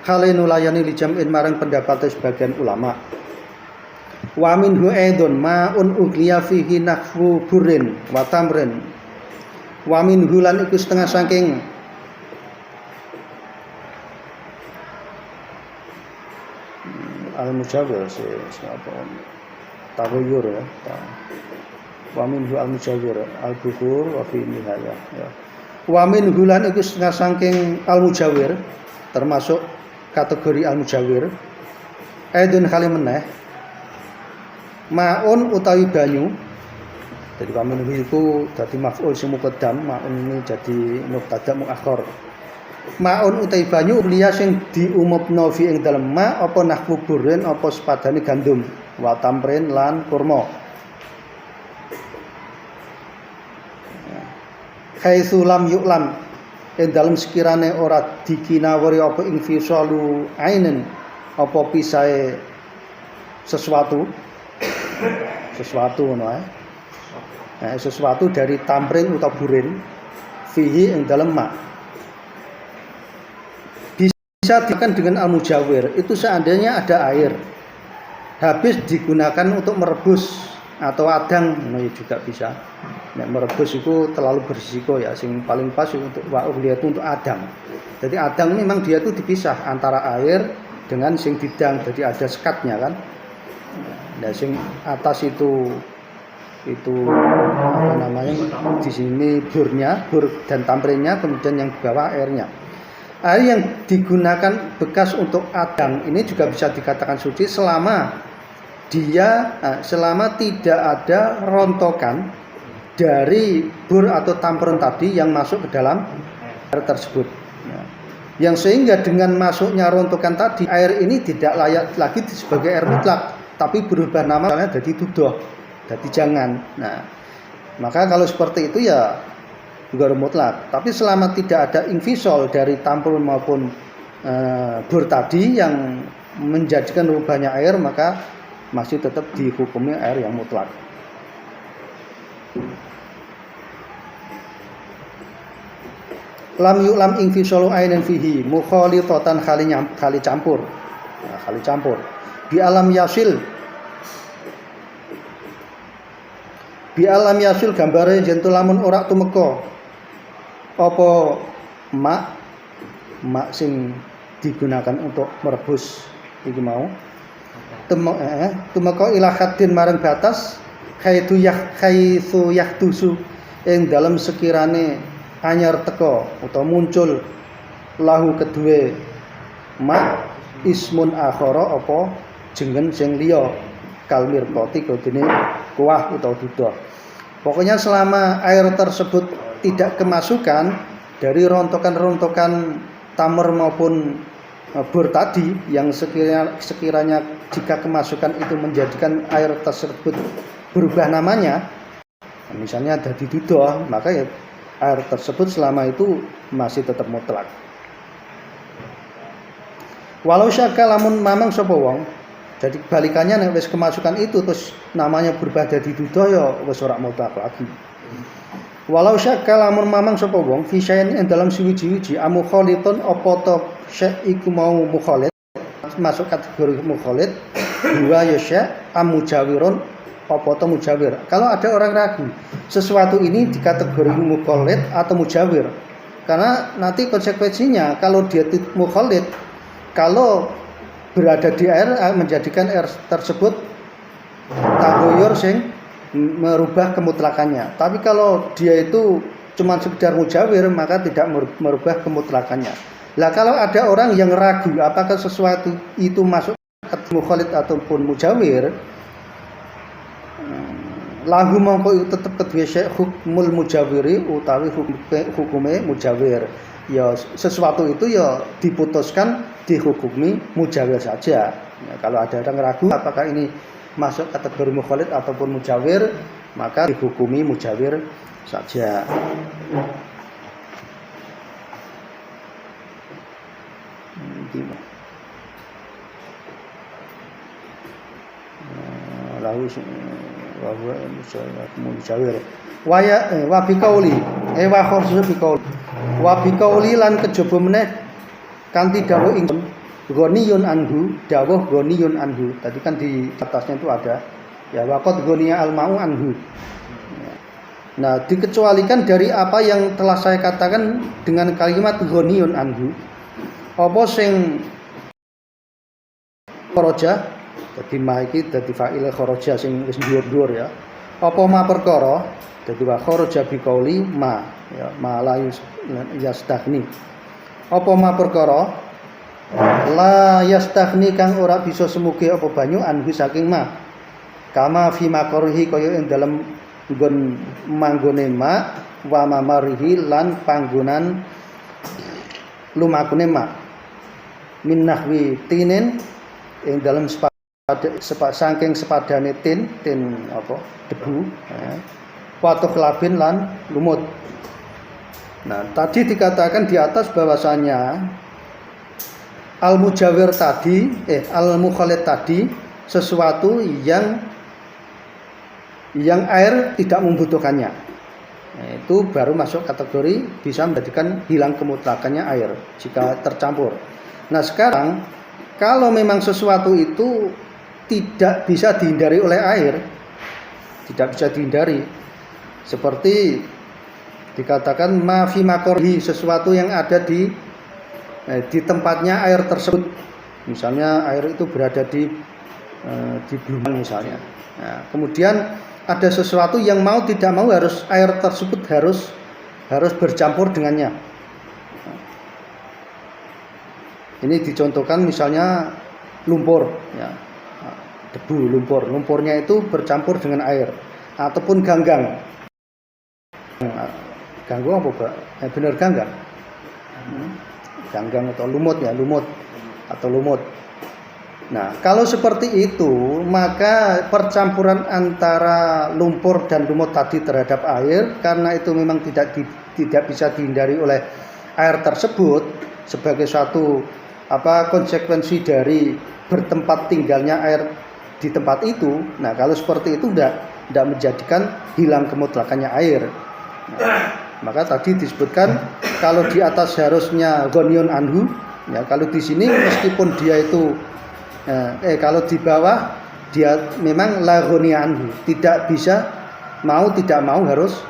hale nulayani li jam'in marang pendapat sebagian ulama. Wa minhu aidon ma'un ugliya fihi nahwu burin wa tamrin. Wa minhu lan iku setengah saking al-mujawir siapa taghayyur ya. Wa minhu al-mujawir al-bukhur wa fi nihayah ya. Wa minhu lan iku setengah saking al-mujawir termasuk kategori al-mujawir. Aidun kali meneh ma'un utawi banyu. Jadi wa minhu iku dadi maf'ul sing muqaddam, ma'un ini jadi mubtada muakhir. Ma'un utawi banyu liya sing diumumna fi ing dalem ma apa nahwu burin apa sepadane gandum wa tamrin lan kurma. Haitsu lam yu'lam ing dalem sekirane ora dikinawari apa ing fisalu ainen apa pisahe sesuatu ngono ae. Nah, sesuatu dari tamrin utawa burin fihi ing dalem ma. Bisa digunakan dengan al-mujawir itu seandainya ada air habis digunakan untuk merebus atau adang, nah juga bisa. Nah, merebus itu terlalu berisiko ya, sing paling pas untuk wa'uhliyah itu untuk adang. Jadi adang memang dia itu dipisah antara air dengan sing didang, jadi ada sekatnya kan. Nah, sing atas itu apa namanya, di sini bur dan tamrinnya, kemudian yang di bawah airnya. Air yang digunakan bekas untuk adang ini juga bisa dikatakan suci selama tidak ada rontokan dari bur atau tamperon tadi yang masuk ke dalam air tersebut. Yang sehingga dengan masuknya rontokan tadi, air ini tidak layak lagi sebagai air mutlak, tapi berubah nama jadi dudoh, jadi jangan. Nah, maka kalau seperti itu ya juga mutlak. Tapi selama tidak ada infisol dari tamperon maupun bur tadi yang menjadikan rubahnya air, maka masih tetap dihukumi air yang mutlak. Lam yu'lam infisolu ainin fihi mukhalithatan kali campur. Nah, kali campur. Bi alam yasil gambare yen lamun ora tumeka apa mak sing digunakan untuk merebus iki mau tumeka ila haddin marang batas khaitu yahtusu ing dalam sekirane anyar teka utawa muncul lahu kedue mak ismun akhara apa jengen sing liya kalmir poti kodene kuah utawa dudoh. Pokoknya selama air tersebut tidak kemasukan dari rontokan-rontokan tamar maupun bur tadi yang sekiranya jika kemasukan itu menjadikan air tersebut berubah namanya, misalnya jadi dudoh, maka ya air tersebut selama itu masih tetap mutlak. Walau syaka lamun mamang sapa wong, jadi kebalikannya nek wis kemasukan itu terus namanya berubah jadi dudoh ya wis ora mutlak lagi. Walau syaka lamun mamang sapa wong fi syai'in ing dalam suwiji-wiji amukhalitun apa to syai' iku mau mukhalit masuk kategori mukhalit dua ya syai' amujawirun apa to mujawir. Kalau ada orang ragu sesuatu ini dikategori mukhalit atau mujawir, karena nanti konsekuensinya kalau dia mukhalit, kalau berada di air menjadikan air tersebut taghayyur sing merubah kemutlakannya. Tapi kalau dia itu cuma sekedar mujawir, maka tidak merubah kemutlakannya. Lah kalau ada orang yang ragu apakah sesuatu itu masuk mukhalid ataupun mujawir, lahu mongko itu tetap kedua syekh hukmul mujawiri utawi hukume mujawir. Ya sesuatu itu ya diputuskan dihukumi mujawir saja. Ya, kalau ada orang ragu apakah ini masuk kategori mukhalid ataupun mujawir, maka dihukumi mujawir saja. Lalu mujawir wa biqauli wa khusus biqauli wa biqauli lan kejaba meneh kanthi dawuh ingsun ghaniyun anhu, dawuh ghaniyun anhu. Tadi kan di atasnya itu ada ya waqad ghaniya al-ma'u anhu. Nah, dikecualikan dari apa yang telah saya katakan dengan kalimat ghaniyun anhu. Apa sing kharaja, dadi ma iki dadi fa'il kharaja sing wis dhuwur-dhuwur ya. Apa ma perkara, dadi wa kharaja bi qauli ma ya, ma la yastaghni. Apa ma perkara la yastaghni kang ora bisa semuge apa banyu anhu saking ma. Kama fi maqarihi kaya ing dalem nggon manggone ma wa mamarihi lan panggonan lumakune ma. Min nahwi tinin ing dalem saking sepadane tin apa debu watu labin lan lumut. Nah, tadi dikatakan di atas bahwasanya al-mujawir tadi al-mukhalid tadi sesuatu yang air tidak membutuhkannya. Nah, itu baru masuk kategori bisa menjadikan hilang kemutlakannya air jika tercampur. Nah, sekarang kalau memang sesuatu itu tidak bisa dihindari oleh air, tidak bisa dihindari, seperti dikatakan ma fi maqarihi, sesuatu yang ada di tempatnya air tersebut. Misalnya air itu berada di Blumbang misalnya. Nah, kemudian ada sesuatu yang mau tidak mau harus air tersebut harus bercampur dengannya. Ini dicontohkan misalnya lumpur, ya, debu lumpurnya itu bercampur dengan air, ataupun ganggang apa Pak? Benar ganggang atau lumut ya, lumut. Nah, kalau seperti itu, maka percampuran antara lumpur dan lumut tadi terhadap air, karena itu memang tidak bisa dihindari oleh air tersebut sebagai suatu konsekuensi dari bertempat tinggalnya air di tempat itu. Nah, kalau seperti itu tidak menjadikan hilang kemutlakannya air. Nah, maka tadi disebutkan kalau di atas harusnya ghaniyun anhu, ya, kalau di sini meskipun dia itu kalau di bawah dia memang la ghaniya anhu, tidak bisa tidak mau harus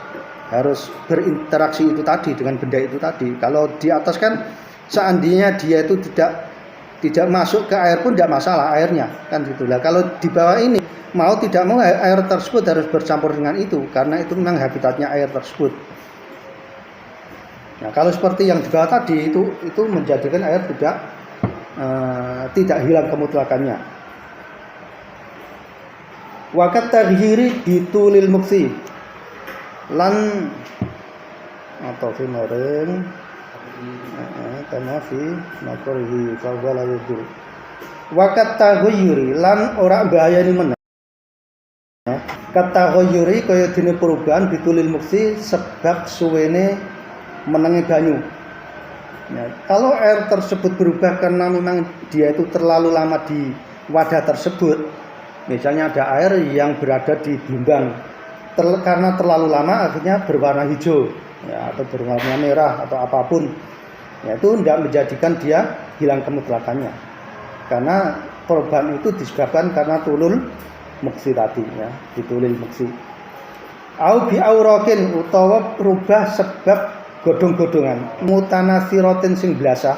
berinteraksi itu tadi dengan benda itu tadi. Kalau di atas kan seandainya dia itu tidak masuk ke air pun tidak masalah airnya, kan gitulah. Kalau di bawah ini mau tidak mau air tersebut harus bercampur dengan itu karena itu memang habitatnya air tersebut. Nah, kalau seperti yang di bawah tadi itu menjadikan air tidak hilang kemutlakannya. Wakat taghyiri bitulil muksi lan atau fi maring karena fi makrihi fawala yudur. Wakat taghyiri lan ora bahayani meneh. Kata taghyiri kaya dene perubahan bitulil muksi sebab suwene menenge banyu. Nah, kalau air tersebut berubah karena memang dia itu terlalu lama di wadah tersebut, misalnya ada air yang berada di Blumbang, karena terlalu lama akhirnya berwarna hijau, ya, atau berwarna merah atau apapun, ya, itu tidak menjadikan dia hilang kemutlakannya, karena perubahan itu disebabkan karena tulul muksi tadi, ya, ditulil muksi. Au bi aurakin utawa berubah sebab godhong-godhongan mutanasirotin sing blasah,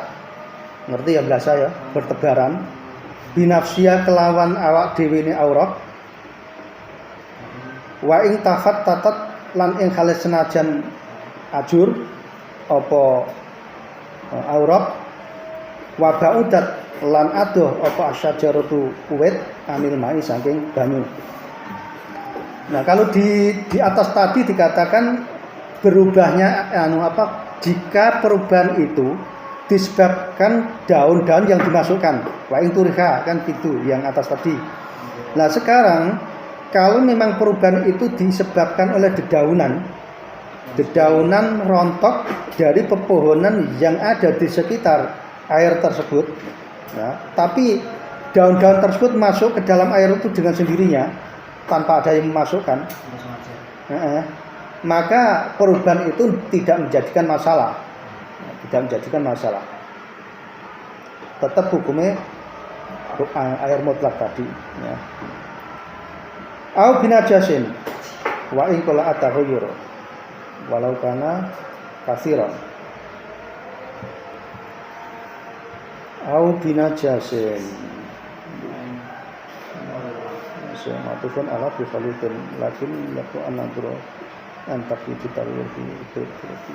ngerti ya blasah ya, bertebaran binafsia kelawan awak dhewe ne aurat wa ing tafat tatat lan ing khales senajan ajur apa aurat wa baudat lan adoh apa asyajaratu kuwet anil mai saking banyu. Nah, kalau di atas tadi dikatakan berubahnya jika perubahan itu disebabkan daun-daun yang dimasukkan, wa ing turiha, kan gitu yang atas tadi. Nah, sekarang kalau memang perubahan itu disebabkan oleh dedaunan rontok dari pepohonan yang ada di sekitar air tersebut, ya, tapi daun-daun tersebut masuk ke dalam air itu dengan sendirinya tanpa ada yang memasukkan, maka perubahan itu tidak menjadikan masalah. tetap hukumnya air mutlak tadi ya. Au binajasin wa in qala ataghayyur walau kana kasiran. Au binajasin Matufun ala bifalitin lakin laku anadro antaki ditarwir di berkirati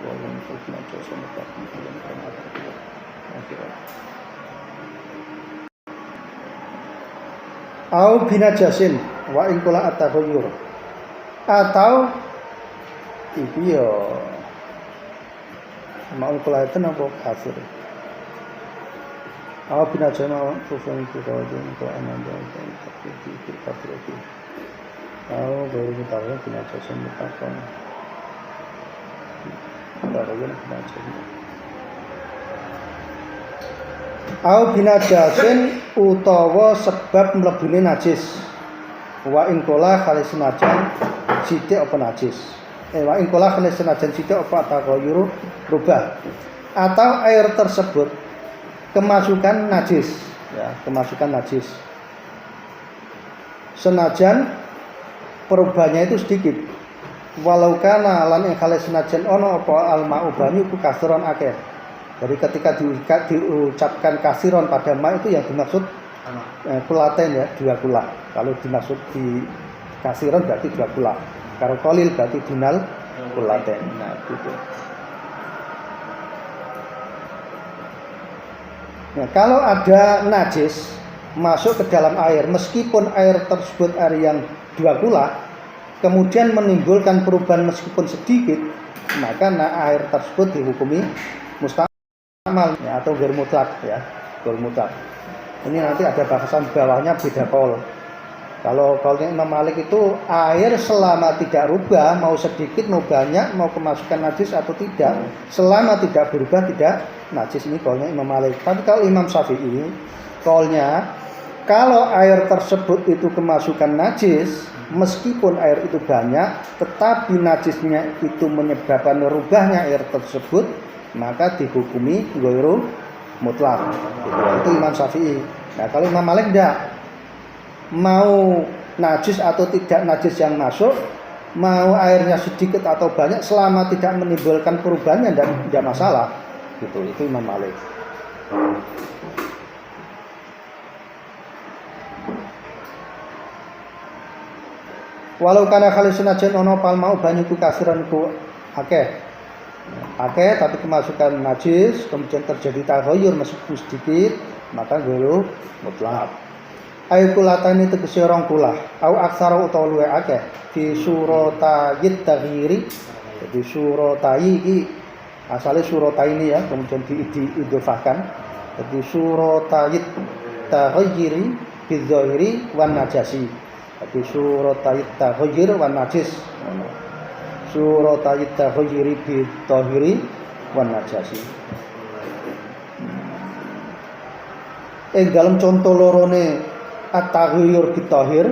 walau mufna jasa mutaki dalam kematan akhirat. Au binajasin wa in qala ataghayyur atau iki yo mau qala itu napa kafir. Au binajasin wa tufun kitawadun wa ananda antaki di berkirati au baru mutawin binajasin mutakon darayun binajasin au binajasin utawa sebab mlebune najis wa in qala khalis senajan sithik apa najis wa in qala khalis senajan sithik apa taghayyur rubah atau air tersebut kemasukan najis ya, kemasukan najis senajan perubahannya itu sedikit walau kana lan ing khalis senajan ono apa al-ma'u banyu ku kasiron akeh. Jadi ketika diucapkan kasiron pada ma itu yang dimaksud kulaten ya, 2 kula. Kalau dimaksud di kasiron berarti 2 kula. Kalau qalil berarti dinal kulaten. Nah, gitu. Nah, kalau ada najis masuk ke dalam air, meskipun air tersebut air yang 2 kula, kemudian menimbulkan perubahan meskipun sedikit, maka air tersebut dihukumi mustamal ya, atau ghair mutlak ya, ghair mutlak. Ini nanti ada bahasan bawahnya beda qaul. Kalau qaulnya Imam Malik itu air selama tidak rubah, mau sedikit mau banyak, mau kemasukan najis atau tidak, selama tidak berubah tidak najis. Ini qaulnya Imam Malik. Tapi kalau Imam Syafi'i qaulnya kalau air tersebut itu kemasukan najis, meskipun air itu banyak, tetapi najisnya itu menyebabkan rubahnya air tersebut, maka dihukumi ghairu mutlak. Itu Imam Syafi'i. Nah, kalau Imam Malik tidak. Mau najis atau tidak najis yang masuk, mau airnya sedikit atau banyak, selama tidak menimbulkan perubahannya tidak masalah. Gitu. Itu Imam Malik. Walau kana khalis senajan ono pal mau banyu ku kasiran ku akeh tapi kemasukan najis, kemudian terjadi taghayyur meskipun sedikit, maka ghairu mutlak. Ayu kulatane tegese rong kula, au aksara utawa luwe akeh fi suratayit taghyiri. Jadi suratai iki asale surataini ya, kemudian diidhofahkan. Jadi suratayit taghyiri bidzahiri wan najasi. Jadi suratayit taghyir wan najis. Suratayit taghyiri bidzahiri wan najasi. Dalam contoh lorone at-taghayyur bin tahir,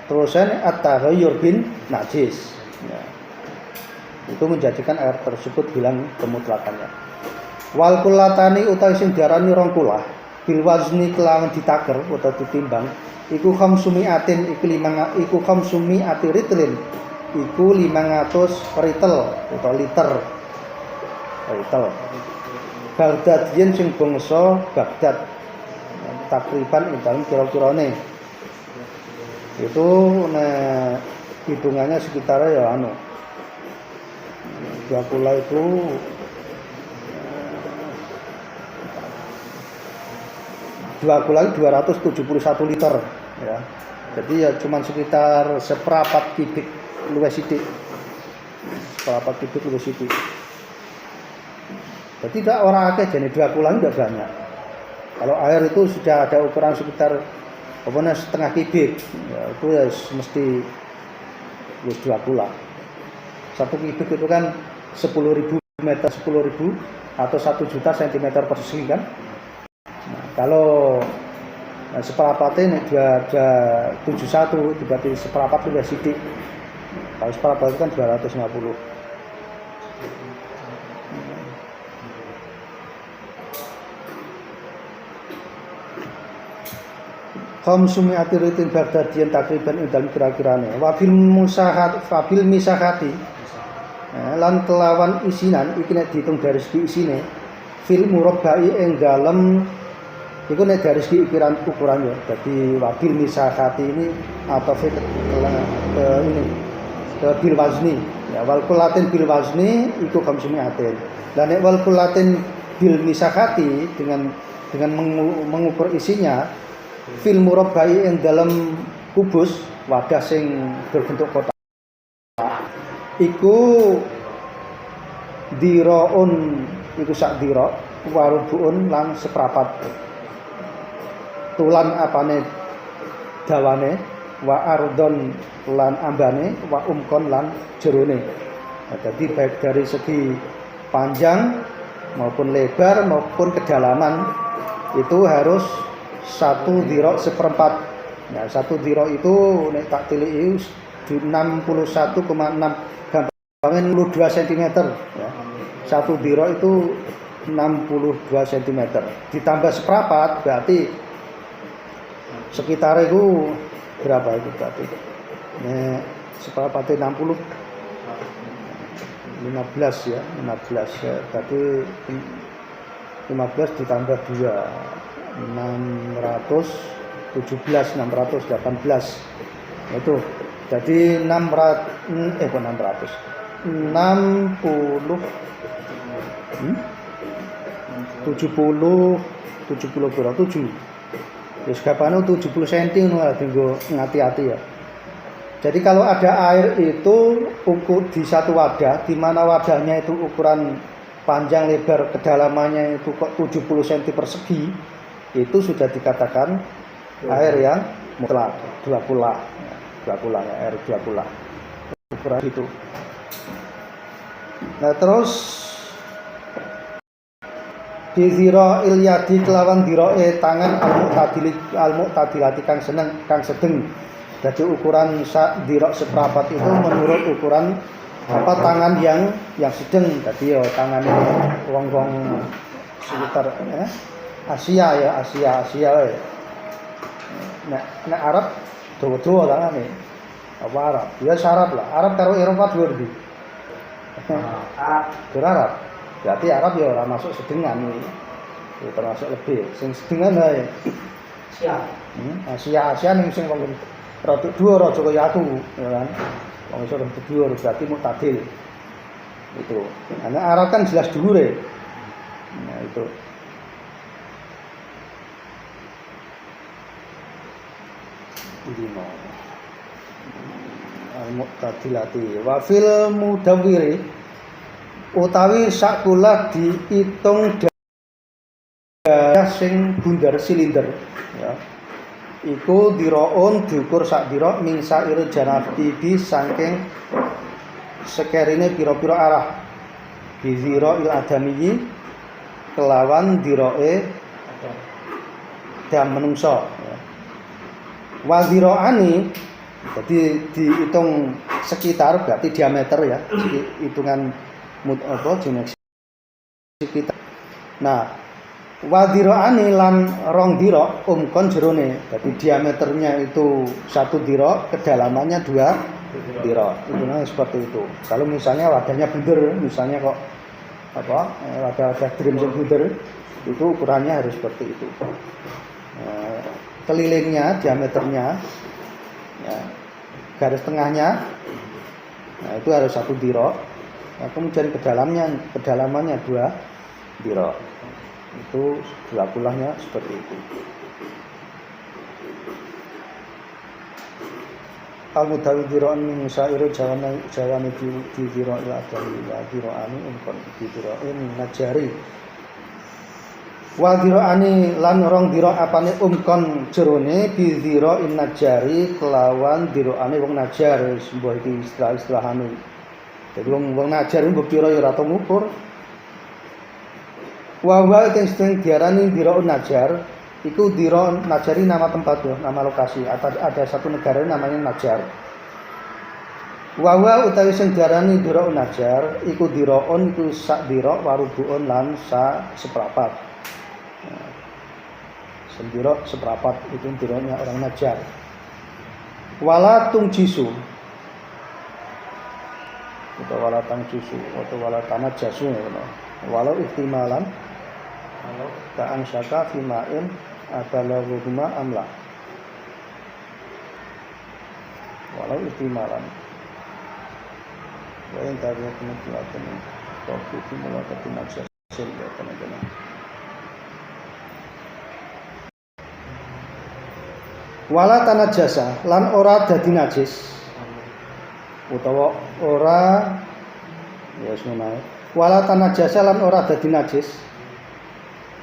terusan at-taghayyur bin najis. Ya. Itu menjadikan air tersebut hilang kemutlakannya. Wal kulatani utawi sing diarani rong kula, bil wazni kelawan ditaker utawa ditimbang, iku khamsumiatin iku khamsumiati ritlin, iku 500 ritel utawa liter. Ritel. Baghdadiyen sing bangsa Baghdad. Takriban dalam kira-kirane itu hitungannya sekitar ya 2 kula itu dua kula 271 liter ya. Jadi ya cuman sekitar seperempat kubik luwih sithik. Seperempat kubik luwih sithik. Jadi tidak orang akeh jane 2 kula tidak banyak. Kalau air itu sudah ada ukuran sekitar setengah kubik, ya, itu ya mesti 2 kula. 1 kubik itu kan 10.000 meter 10.000 atau 1 juta cm persegi kan. Nah, kalau seperempatnya 271 berarti seperempat sudah sidik. Kalau seperempat itu kan 250. khamsumi atiritin bagdadian takriban ing dalem kira-kirane wa fil misahati lan kelawan isinan iki nek diitung dari segi isine fil murabba'i ing dalem iku nek dari segi ukuran ya. Jadi wabil misahati ini atau ke ini ke bil wazni ya, wal kulatin bil wazni iku khamsumi atin. Lah nek wal kulatin bil misahati dengan mengukur isinya fil murabba'i ing dalam kubus wadah sing berbentuk kotak iku diraun iku sak dira warubuun lan seprapat tulan apane dawane wa ardon lan ambane wa umkon lan jerone. Nah, jadi baik dari segi panjang maupun lebar maupun kedalaman itu harus 1 dhira seperempat. Nah, 1 dhira itu nek tak tiliki 61,6 gampangin 62 cm ya. 1 dhira itu 62 cm. Ditambah seperempat berarti sekitar itu berapa itu berarti? Nek seperempatnya 60 15 ya, 15 ya. Berarti 15 ditambah 2 618 itu jadi 60 berapa 7 ya sekapane 70 cm ngono tinggo ngati-ati ya. Jadi kalau ada air itu ukur di satu wadah di mana wadahnya itu ukuran panjang lebar kedalamannya itu kok 70 cm persegi, itu sudah dikatakan air yang mutlak, dua kula ya, air dua kula ukuran itu. Nah terus di zira ilyadi kelawan diroe tangan al-mu'tadilati kang sedeng. Jadi ukuran dirok seprapat itu menurut ukuran tangan yang sedang. Jadi ya tangan wong-wong sekitar Asia ya. Nek Arab dawa-dawa tangane. Apa Arab? Ya Arab lah. Arab karo Eropa dhuwur ndi? Arab. Berarti Arab ya ora masuk sedengan iki. Ya termasuk lebih. Sing sedengan ae. Asia ning sing wong rada dhuwur aja kaya aku, ya kan. Wong iso rada dhuwur berarti muktadil. Itu. Karena Arab kan jelas dhuwure. Nah, itu. Dino. Al-muqtadilati wa fil mudawwiri utawi sakula diitung daya sing bundar silinder ya. Iku diraun diukur sak dira min sair janati bi saking sekerine pira-pira arah bi zira il adamiyyi kelawan dirae dam menungso ya. Wa ziraani jadi dihitung sekitar berarti diameter ya, hitungan jenis sekitar. Nah, wa dhiraani lan rong dhira umkon jerone. Jadi diameternya itu 1 dhira, kedalamannya 2 dhira. Hitungannya seperti itu. Kalau misalnya wadahnya bunder, misalnya kok wadah dream yang bunder, itu ukurannya harus seperti itu. Kelilingnya, diameternya ya, garis tengahnya nah itu harus 1 dhira. Nah, kemudian kedalamannya 2 dhira. Itu dua kulahnya seperti itu. Al-mudawi dhira'an min sa'iru jawani di dhira'il adami wa dhira'ani umkon di dhira'in najari wa dhira'ani lan rong dhira' apane umkon jerone di dhira'in najari kelawan dhira'ane wong najar sembuh iki istilah-istilahane. Jadi wong najar mbok kira ya ora tau ngukur. Wa sing diarani dhira'un najar iku dhira'un najari nama tempat ya, nama lokasi. Ada satu negara namanya Najar. Wa utawi sing diarani dhira'un najar iku dhira'un iku sak dhira' warubuun lan sak seprapat. Sendirok seperempat itu diroknya orang Najjar. Wala tungjisu atau wala tangjisu atau wala tanajjasu walau ihtimalan Kalau ka'an syaka fi ma'in abalaghuma amla walau ihtimalan wa in tariyat mutlaqan tawfi fi mulaqatin najjasin ya teman-teman. Wala tanajjasa lan ora dadi najis utawa ora ya semono. Wala tanajjasa lan ora dadi najis.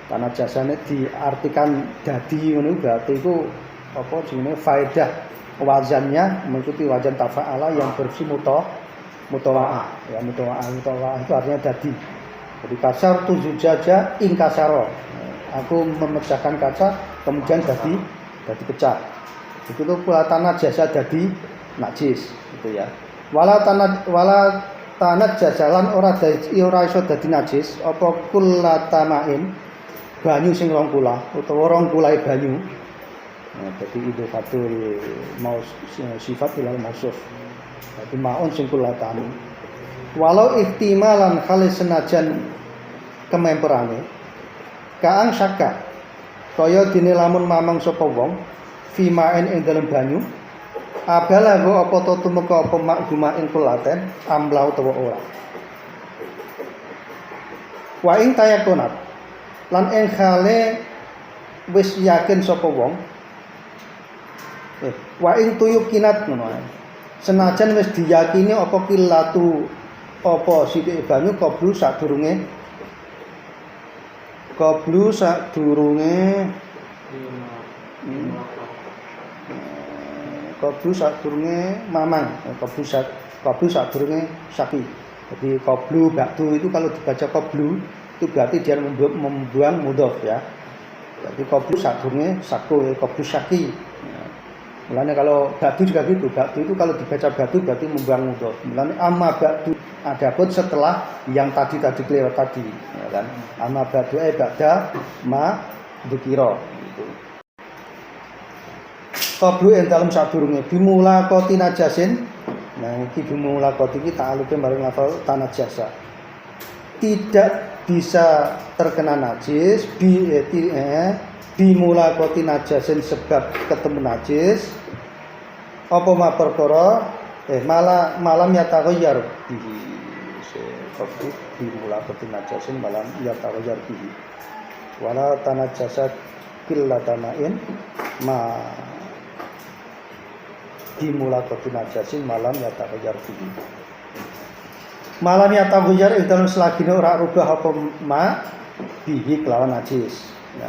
Tanajjasane diartikan dadi ngono berarti iku apa jenenge faedah wazannya mengikuti wazan tafa'ala yang bersih mutawa'ah. Ya mutawa'ah itu artinya dadi. Jadi kasar tu zujaja ing kasaro. Aku memecahkan kaca kemudian dadi pecah. Itu pula tanah jasa dadi najis gitu ya. Wala tanah jasalan ora iso dadi najis apa kullatamain banyu sing rong kula utawa rong kulae banyu. Nah, dadi idhofatul mau sifat ilal mausuf. Dadi maun sing kullatami. Walau ihtimalan khalis senajan kememperane kaang syaka kaya dene lamun mamang sapa wong fi ma'in ing dalem banyu abalago apa to tumeka apa makgumain kulaten amla utawa ora wa ing tayakunat lan ing khale wis yakin sapa wong wa ing tuyukinat ngono ae senajan wis diyakini apa kilatu apa sithik banyu qablu sadurunge qablu sadurunge mamang, qablu sadurunge syaki. Jadi qablu ba'du itu kalau dibaca qablu itu berarti dia membuang mudhof ya. Jadi qablu sadurunge sako, qablu syaki. Mulanya kalau ba'du juga gitu, ba'du itu kalau dibaca ba'du berarti membuang mudhof. Mulanya amma ba'du adapun setelah yang tadi lewat tadi, ya kan? Amma ba'du ba'da ma dzikira gitu. Qablu ing dalem sadurunge bimulaqati najasin. Nah, iki bimulaqati iki ta'aluke bareng lafal tanajasa. Tidak bisa terkena najis bimulaqati najasin sebab ketemu najis. Apa ma perkara malam yataghayyar bihi. Qablu bimulaqati najasin malam yataghayyar bihi. Wala tanajasa killatamain ma dimulaqati najasin malam yataghayyar bihi. Malam yataghayyar ing dalem selagine ora rubah apa ma bihi kelawan najis. Ya.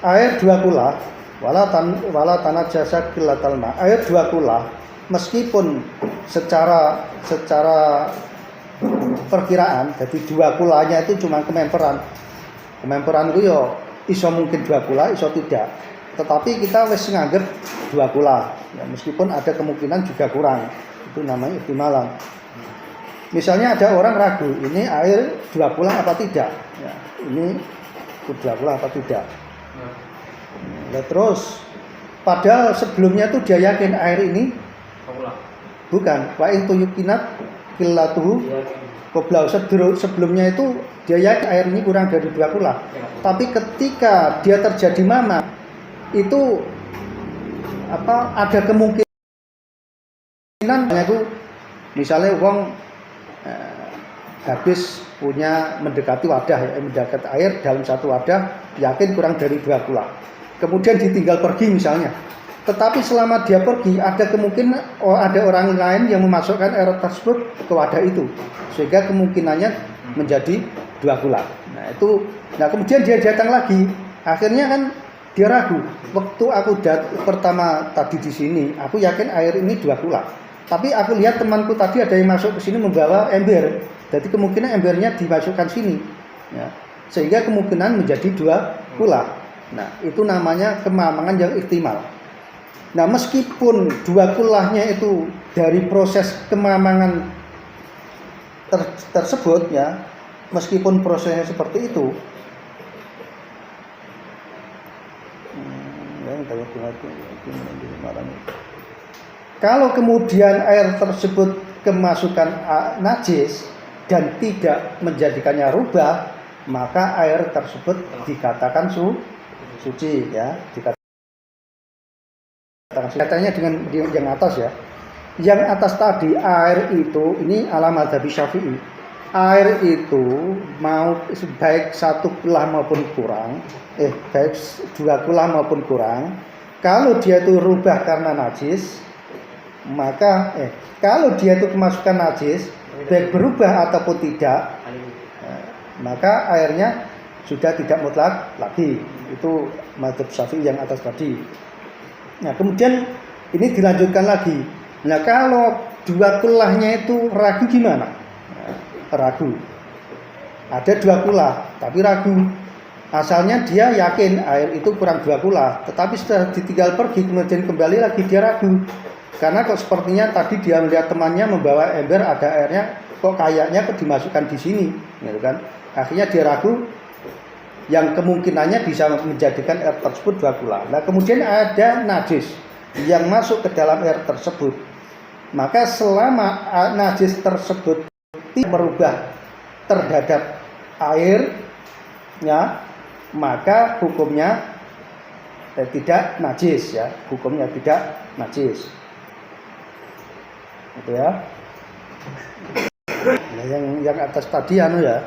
Air dua kula wala tanajasa killatal ma. Air dua kula meskipun secara perkiraan jadi dua kulanya itu cuma kememperan. Kememperan itu ya iso mungkin dua kula, iso tidak. Tetapi kita wis nganggep dua kula. Ya, meskipun ada kemungkinan juga kurang. Itu namanya ihtimalan. Misalnya ada orang ragu, ini air dua kula apa tidak? Ya, ini dua kula apa tidak? Nah, terus padahal sebelumnya itu dia yakin air ini bukan. Wa in tuyukinat qillatuhu qabla sebelumnya itu dia yakin air ini kurang dari dua kula. Tapi ketika dia terjadi mama itu ada kemungkinan itu misalnya uang habis punya mendekati wadah ya, mendekati air dalam satu wadah yakin kurang dari dua kula. Kemudian ditinggal pergi misalnya. Tetapi selama dia pergi ada kemungkinan ada orang lain yang memasukkan air tersebut ke wadah itu sehingga kemungkinannya menjadi dua kula. Nah kemudian dia datang lagi. Akhirnya kan dia ragu. Waktu aku pertama tadi di sini, aku yakin air ini dua kula. Tapi aku lihat temanku tadi ada yang masuk ke sini membawa ember. Jadi kemungkinan embernya dimasukkan sini. Ya. Sehingga kemungkinan menjadi dua kula. Nah, itu namanya kemamangan yang ihtimal. Nah, meskipun dua kulahnya itu dari proses kemamangan tersebut ya, meskipun prosesnya seperti itu, Kalau kemudian air tersebut kemasukan najis dan tidak menjadikannya rubah, maka air tersebut dikatakan suci ya, katanya dengan yang atas ya. Yang atas tadi air itu, ini ala mazhab Syafi'i. Air itu mau baik 1 kulah maupun kurang, baik 2 kulah maupun kurang. Kalau dia itu rubah karena najis, maka kalau dia itu kemasukan najis, baik berubah ataupun tidak, maka airnya sudah tidak mutlak lagi. Itu mazhab Syafi'i yang atas tadi. Nah, kemudian ini dilanjutkan lagi. Nah, kalau 2 kulahnya itu ragu gimana? Ragu. Ada 2 kulah, tapi ragu. Asalnya dia yakin air itu kurang 2 kulah, tetapi setelah ditinggal pergi kemudian kembali lagi dia ragu. Karena kok sepertinya tadi dia melihat temannya membawa ember ada airnya, kok kayaknya dimasukkan di sini, gitu kan? Akhirnya dia ragu, yang kemungkinannya bisa menjadikan air tersebut 2 kulah. Nah, kemudian ada najis yang masuk ke dalam air tersebut. Maka selama najis tersebut tidak merubah terhadap airnya, maka hukumnya tidak najis ya, hukumnya tidak najis. Gitu ya. Nah, yang atas tadi ya.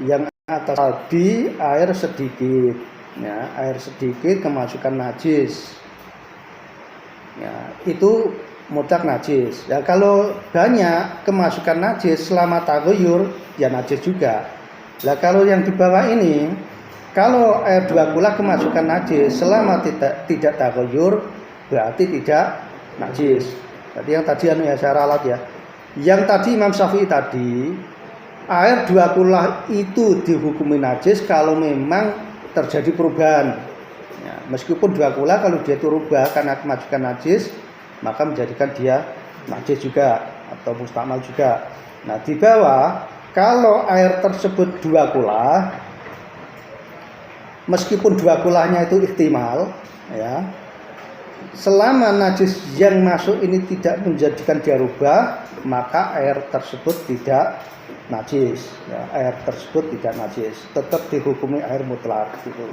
Yang atas tadi air sedikit ya, air sedikit kemasukan najis. Ya, itu mutlak najis. Ya, kalau banyak kemasukan najis selama taghyur, ya najis juga. Lah kalau yang di bawah ini, kalau air 2 kulah kemasukan najis selama tidak taghyur, berarti tidak najis. Jadi yang tadi ya saya ralat ya. Yang tadi Imam Syafi'i tadi, air 2 kulah itu dihukumi najis kalau memang terjadi perubahan. Ya, meskipun 2 kulah kalau dia itu rubah karena kemasukan najis, maka menjadikan dia najis juga atau mustakmal juga. Nah, di bawah kalau air tersebut 2 kulah, meskipun 2 kulahnya itu ihtimal ya, selama najis yang masuk ini tidak menjadikan dia rubah, maka air tersebut tidak najis ya, air tersebut tidak najis, tetap dihukumi air mutlak gitu.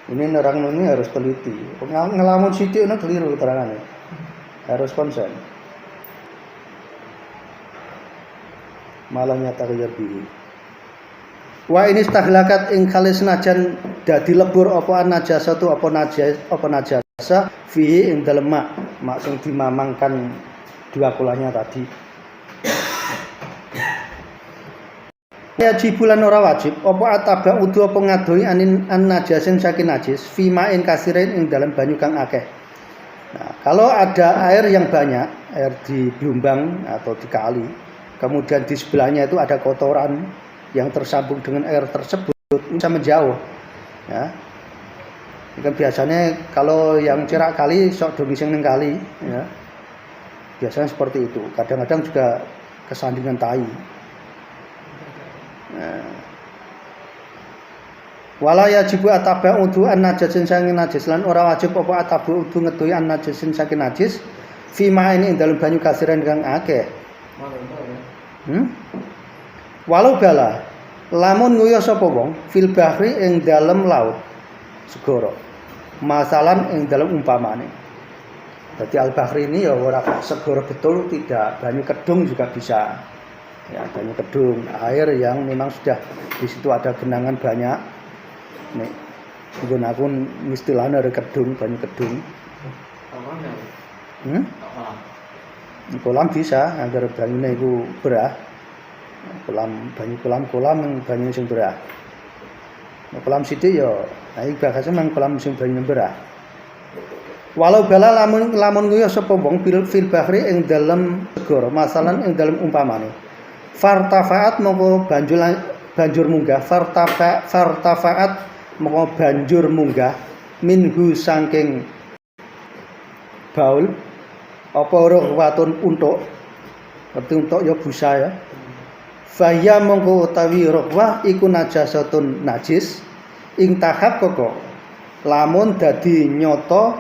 Ini nerang ini harus teliti. Ngelamun sithik ono keliru keterangannya. Harus konsen. Malah nyata kaya bihi. Wa ini stahlakat ing kali senajan dadi lebur apa najasatu apa najasa fihi ing dalem mak sing dimamangkan 2 kulahnya tadi. Ya jibulan ora wajib apa ataba udu apa ngadoi an najasin saking najis fi ma'in kasirin ing dalam banyu kang akeh. Nah, kalau ada air yang banyak, air di blumbang atau di kali, kemudian di sebelahnya itu ada kotoran yang tersambung dengan air tersebut, bisa menjauh ya. Ini kan biasanya kalau yang cerak kali sok domising ning kali ya. Biasanya seperti itu. Kadang-kadang juga kesandingan tai. Nah. Wala yajibu ataba udu an najasin saking najis lan ora wajib apa atabu udu ngedoi an najasin saking najis fi ma'in ing dalem banyu kasiran kang akeh. Walau bala lamun nguyuh sapa wong fil bahri ing dalem laut segara. Masalan ing dalem umpamane. Jadi al-bahri ini ya ora segara betul tidak, banyu kedung juga bisa. Ya, banyu kedung, air yang memang sudah di situ ada genangan banyak. Nih, menggunakan istilahnya ada kedung, banyu kedung. Kolam bisa, agar banyunya itu berah. Kolam banyu sing berah. Kolam sithik ya, nah iki bahasa nang kolam sing banyu berah. Walau bala lamun nguyuh sapa wong fil bahri ing dalem segara, masalan ing dalem umpamane. Fartafaat mongko banjur munggah, fartafaat mongko banjur munggah minhu saking baul apa ruhwatun untuk. Berarti untuk ya busa ya. Fahya mongko utawi rohwah iku najasatun najis ing tahap koko lamun dadi nyoto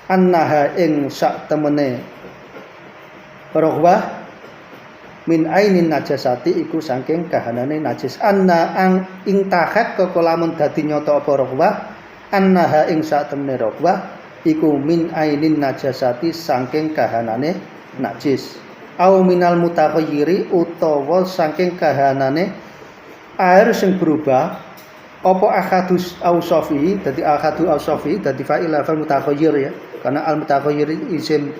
annaha ing sak temene rohwah min ainin najasati iku saking kahanane najis anna ang ing tahap koko lamun dadi nyoto apa rohwah annaha ing sak temene rohwah iku min ainin najasati saking kahanane najis au minal mutakhayyiri utawa saking kahanane air sing berubah apa akadus ausofi dadi akadu ausofi dadi fa'il fa'il mutakhayyir ya karena al mutakhayyir isim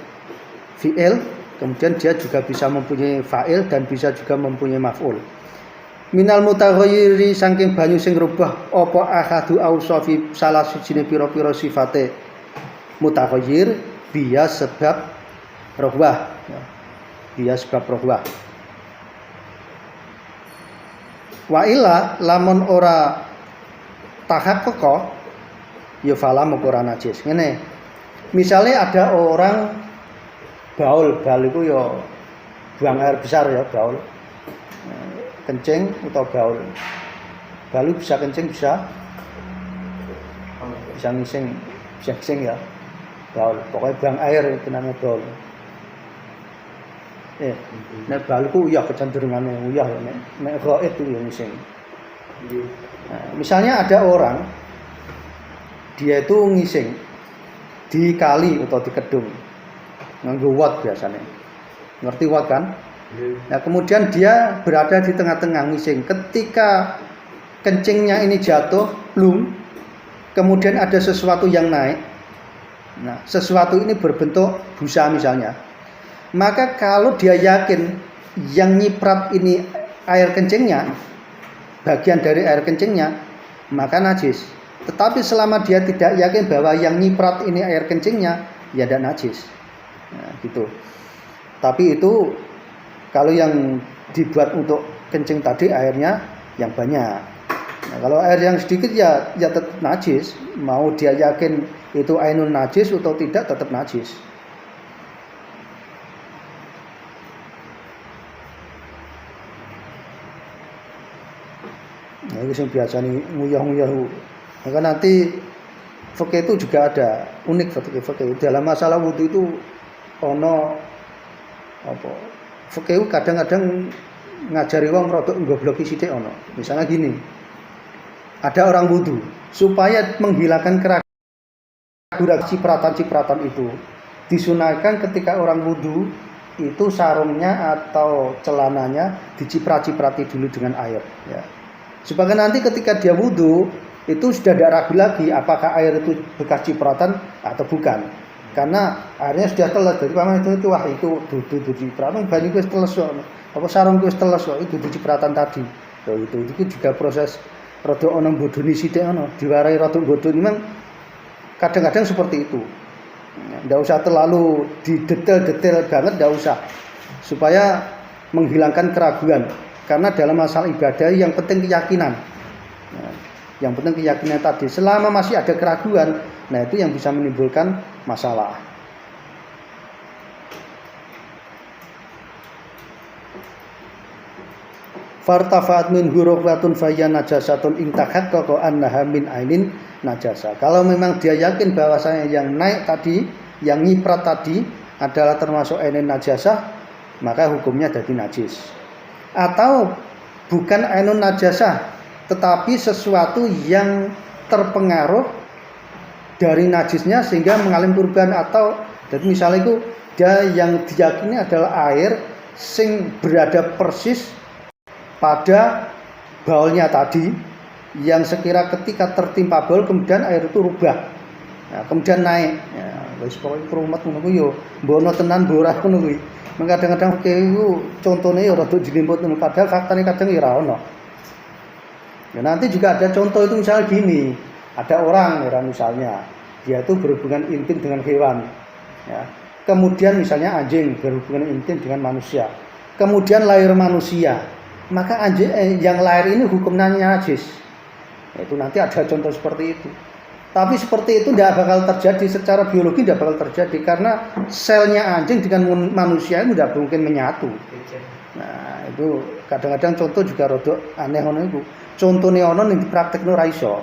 fi'il kemudian dia juga bisa mempunyai fa'il dan bisa juga mempunyai maf'ul minal mutakhayyiri saking banyu sing rubah apa akadu ausofi salah sijine pira-pira sifate mutakhayyir biya sebab rohwah ya. Biya sebab rohwah wa illa lamun ora tahap koko ya fala mengko ora najis ngene misale ada orang baul itu ya buang air besar ya baul kencing atau baul bisa kencing bisa ngising ya baul pokoknya buang air itu namanya baul nek baul ku uyah kecenderungannya uyah ya nek gaib itu ya ngising. Nah, misalnya ada orang dia itu ngising di kali atau di kedung nganggo wat biasanya ngerti wat kan? Nah kemudian dia berada di tengah-tengah ngising ketika kencingnya ini jatuh plung kemudian ada sesuatu yang naik nah sesuatu ini berbentuk busa misalnya maka kalau dia yakin yang nyiprat ini air kencingnya bagian dari air kencingnya maka najis tetapi selama dia tidak yakin bahwa yang nyiprat ini air kencingnya ya tidak najis nah, gitu tapi itu kalau yang dibuat untuk kencing tadi airnya yang banyak nah, kalau air yang sedikit ya tetap najis mau dia yakin itu ainun najis atau tidak tetap najis. Nah, itu yang biasa nih nguyah-nguyah. Maka nanti fikih itu juga ada unik fikih. Dalam masalah wudu itu ono apa? Fikih kadang-kadang ngajari wong rodok ngobloki sithik ono. Misalnya gini. Ada orang wudu supaya menghilangkan keraguan cipratan-cipratan itu disunahkan ketika orang wudu itu sarungnya atau celananya diciprat-ciprati dulu dengan air ya. Supaya nanti ketika dia wudhu itu sudah tidak ragu lagi apakah air itu bekas cipratan atau bukan karena airnya sudah teles jadi paman itu wah itu dudu cipratan banyu itu teles apa sarung itu teles itu dudu cipratan tadi so, itu juga proses rada ana bodoni sithik ana diwarai rada bodoni memang kadang-kadang seperti itu tidak usah terlalu didetail-detail banget tidak usah supaya menghilangkan keraguan karena dalam masalah ibadah yang penting keyakinan. Nah, yang penting keyakinan tadi. Selama masih ada keraguan, nah itu yang bisa menimbulkan masalah. Fartafat min hurufatun fayya najasatun intahat koko annaha min ainin najasa. Kalau memang dia yakin bahwasanya yang naik tadi, yang nyiprat tadi adalah termasuk ainin najasa, maka hukumnya jadi najis. Atau bukan ainun najasah tetapi sesuatu yang terpengaruh dari najisnya sehingga mengalami perubahan atau jadi misalnya itu dia yang diyakini adalah air sing berada persis pada baulnya tadi yang sekira ketika tertimpa baul kemudian air itu rubah nah, kemudian naik ya wis pokoke perumat ngono kuwi yo mbono tenan mborah ngono kuwi. Kadang-kadang itu contohnya ya rada jelimput padahal faktanya kadang ya ora ono. Ya nanti juga ada contoh itu misalnya gini, ada orang ya misalnya dia itu berhubungan intim dengan hewan ya. Kemudian misalnya anjing berhubungan intim dengan manusia. Kemudian lahir manusia. Maka anjing yang lahir ini hukumnya najis. Ya, itu nanti ada contoh seperti itu. Tapi seperti itu tidak bakal terjadi secara biologi tidak bakal terjadi karena selnya anjing dengan manusia itu tidak mungkin menyatu. Nah itu kadang-kadang contoh juga rodok aneh ngono iku. Contone ana ning dipraktekno ra iso.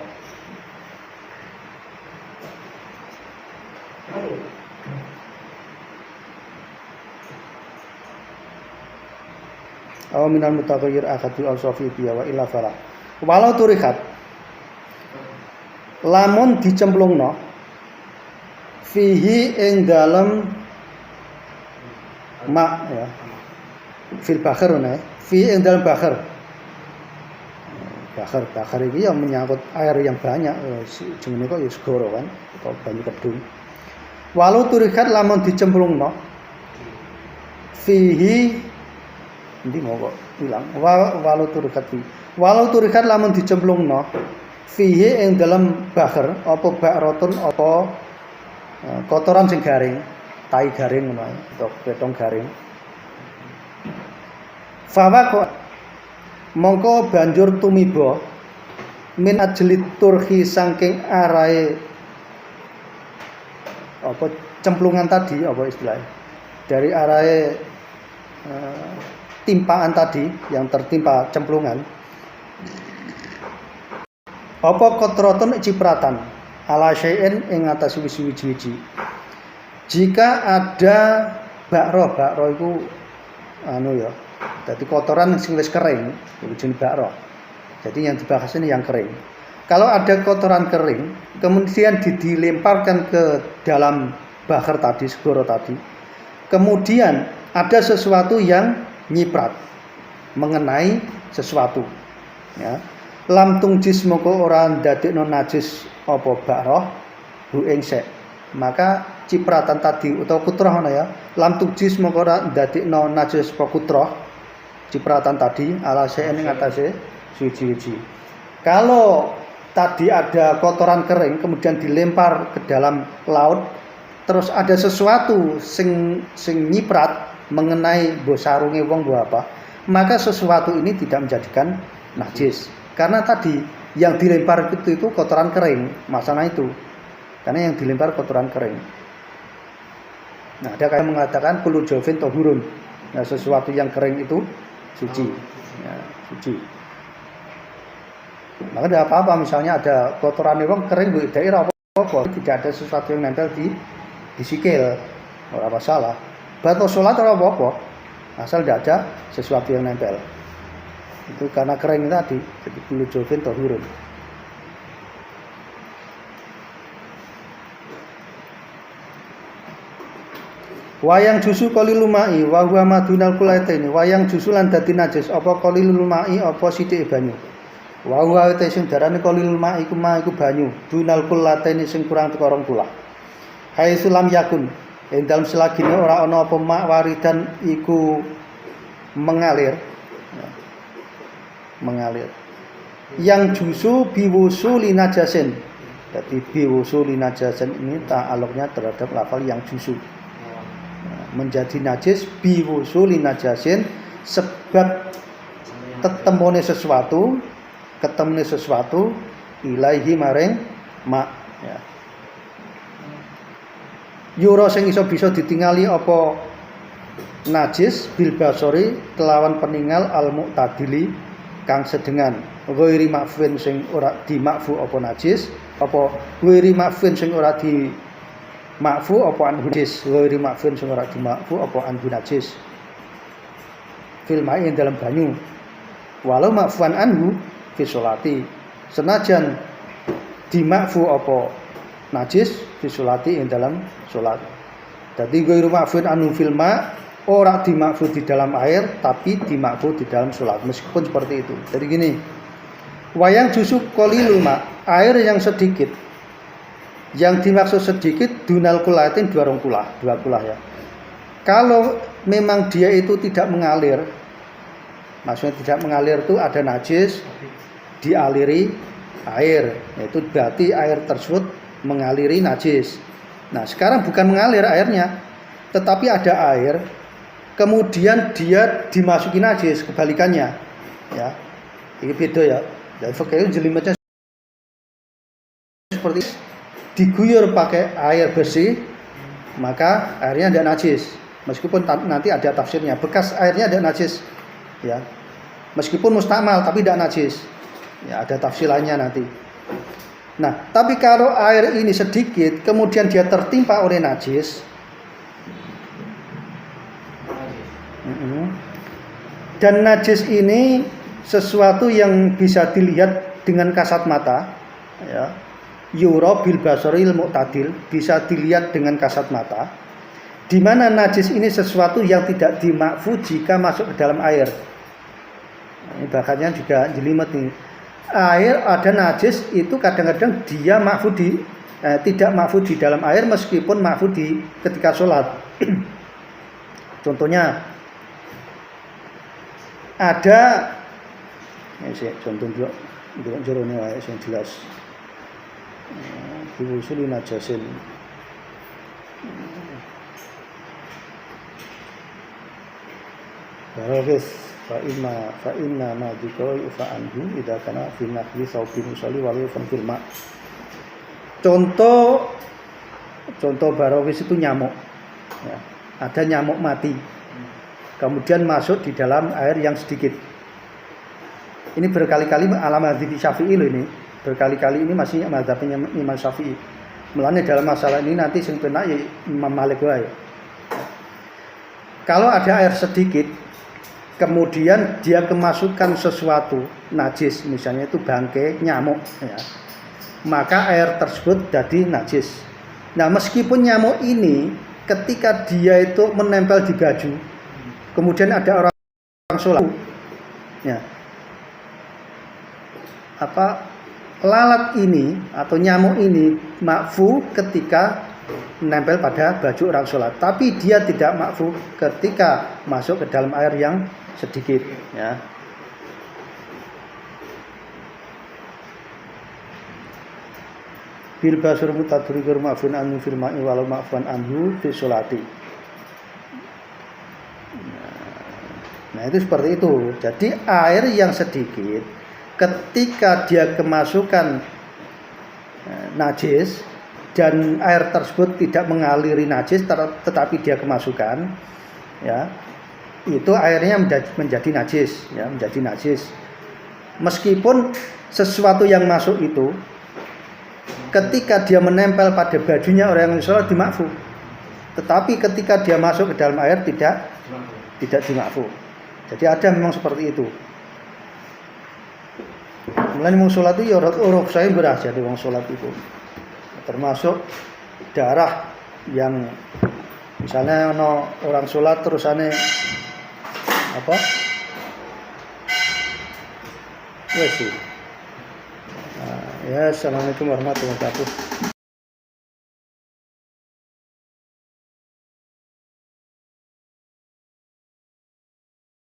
Aw minal mutaghayyir akadul awsafi biya wa illa fala. Walau turikat lamun dicemplungno fihi ing dalem mak ya fil bakhar ne fi ing dalem bakhar iki yang menyangkut air yang banyak jenenge kok ya segara kan atau banyu kedung walau turikat lamun dicemplungno fihi ndi mau kok ilang walau turikat lamun dicemplungno fihi ing dalem bakhar apa bakrotun apa kotoran sing garing tai garing ngono atau betong garing fawa mongko banjur tumiba min ajlit turhi saking arahe apa cemplungan tadi apa istilahnya dari arahe timpaan tadi yang tertimpa cemplungan apa kotrotun cipratan ala syai'in ing atas wiji-wiji jika ada bakro iku anu ya dadi kotoran sing wis kering iku jenenge bakro jadi yang dibahas ini yang kering kalau ada kotoran kering kemudian dilemparkan ke dalam bakar tadi segoro tadi kemudian ada sesuatu yang nyiprat mengenai sesuatu ya lam tungjis moko ora ndadekno najis apa bakro hu ing sek maka cipratan tadi utawa kutroh ngono ya lam tungjis moko ora ndadekno najis apa kutroh cipratan tadi ala sek ing atase suci-suci kalau tadi ada kotoran kering kemudian dilempar ke dalam laut terus ada sesuatu sing nyiprat mengenai bosarunge wong apa maka sesuatu ini tidak menjadikan najis karena tadi yang dilempar itu kotoran kering masalah itu karena yang dilempar kotoran kering nah ada kayak mengatakan kullu jawfin tahurun nah sesuatu yang kering itu suci ya, suci maka tidak apa-apa misalnya ada kotoran wong kering di daerah apa tidak ada sesuatu yang nempel di sikil ora masalah batal sholat ora apa-apa asal tidak ada sesuatu yang nempel itu karena kering tadi jadi kullu jawfin tahurun wayang jusu qalilul ma'i wa huwa madunal kulaitaini wayang jusu lan dadi najis apa qalilul ma'i apa sithik banyu wa huwa te sing darane qalilul ma'i iku banyu dunal kulaitaini sing kurang teko 2 kula hai sulam yakun ing dalem selagine ora ana apa mak waridan iku mengalir yang jusu biwusuli najasin jadi biwusuli najasin ini ta'aluknya terhadap lafal yang jusu menjadi najis biwusuli najasin sebab ketemune sesuatu ilaihi maring mak ya yura sing iso bisa ditingali apa najis bil basori kelawan peningal al mu'tadili kang sedengan ghairi makfin sing ora dimakfu apa najis apa ghairi makfin sing ora di makfu apa an najis ghairi makfin sing ora dimakfu apa an najis fil ma'i dalam banyu walau makfuan anhu fi sholati senajan dimakfu apa najis fi sholati ing dalam salat dadi ghairi makfin anhu fil ma' ora dimakfu di dalam air tapi dimakfu di dalam salat meskipun seperti itu. Jadi gini, wayang jusuk qalilul ma, air yang sedikit. Yang dimaksud sedikit dunal kulatin 2 kula ya. Kalau memang dia itu tidak mengalir, maksudnya tidak mengalir itu ada najis dialiri air, itu berarti air tersebut mengaliri najis. Nah, sekarang bukan mengalir airnya, tetapi ada air kemudian dia dimasuki najis kebalikannya ya ini beda ya dan fakir jelimetnya seperti diguyur pakai air bersih maka airnya tidak najis meskipun nanti ada tafsirnya bekas airnya tidak najis ya. Meskipun mustakmal tapi tidak najis. Ya, ada tafsilannya nanti. Nah, tapi kalau air ini sedikit kemudian dia tertimpa oleh najis, dan najis ini sesuatu yang bisa dilihat dengan kasat mata, ya. Yura bil basaril mu'tadil, bisa dilihat dengan kasat mata. Di mana najis ini sesuatu yang tidak dimakfu jika masuk ke dalam air. Ini bahkannya juga jelimet nih. Air ada najis itu kadang-kadang dia tidak makfu di dalam air meskipun makfu di ketika sholat. Contohnya ada contoh juga jerone wae sing jelas. Diusuli najasin. Bagus. Fa inna ma dzikra fa anhu idza kana fi nahwi saubin usolli wa fil ma. Contoh barowis itu nyamuk. Ya, ada nyamuk mati. Kemudian masuk di dalam air yang sedikit. Ini berkali-kali ala mazhab Syafi'i loh ini. Berkali-kali ini masih mazhabnya Imam Syafi'i. Mulane dalam masalah ini nanti sing penak ya Imam Malik wae. Kalau ada air sedikit kemudian dia kemasukan sesuatu najis, misalnya itu bangkai nyamuk, ya, maka air tersebut jadi najis. Nah, meskipun nyamuk ini ketika dia itu menempel di baju, kemudian ada orang sholat, ya, lalat ini atau nyamuk ini makfu ketika menempel pada baju orang sholat, tapi dia tidak makfu ketika masuk ke dalam air yang sedikit, ya. Bil basur mutadrikur ma'fun anhu fil ma'i walau ma'fun anhu fi sholati. Nah, itu seperti itu. Jadi air yang sedikit ketika dia kemasukan najis dan air tersebut tidak mengaliri najis tetapi dia kemasukan, ya, itu airnya menjadi najis, ya, menjadi najis. Meskipun sesuatu yang masuk itu ketika dia menempel pada bajunya orang yang sholat dimakfu, tetapi ketika dia masuk ke dalam air tidak dimakfu. Jadi ada memang seperti itu. Mulai wong sholat itu ya uruf saya beras jadi wong sholat itu, termasuk darah yang misalnya orang sholat terus apa? Ya sih. Ya, assalamualaikum warahmatullahi wabarakatuh.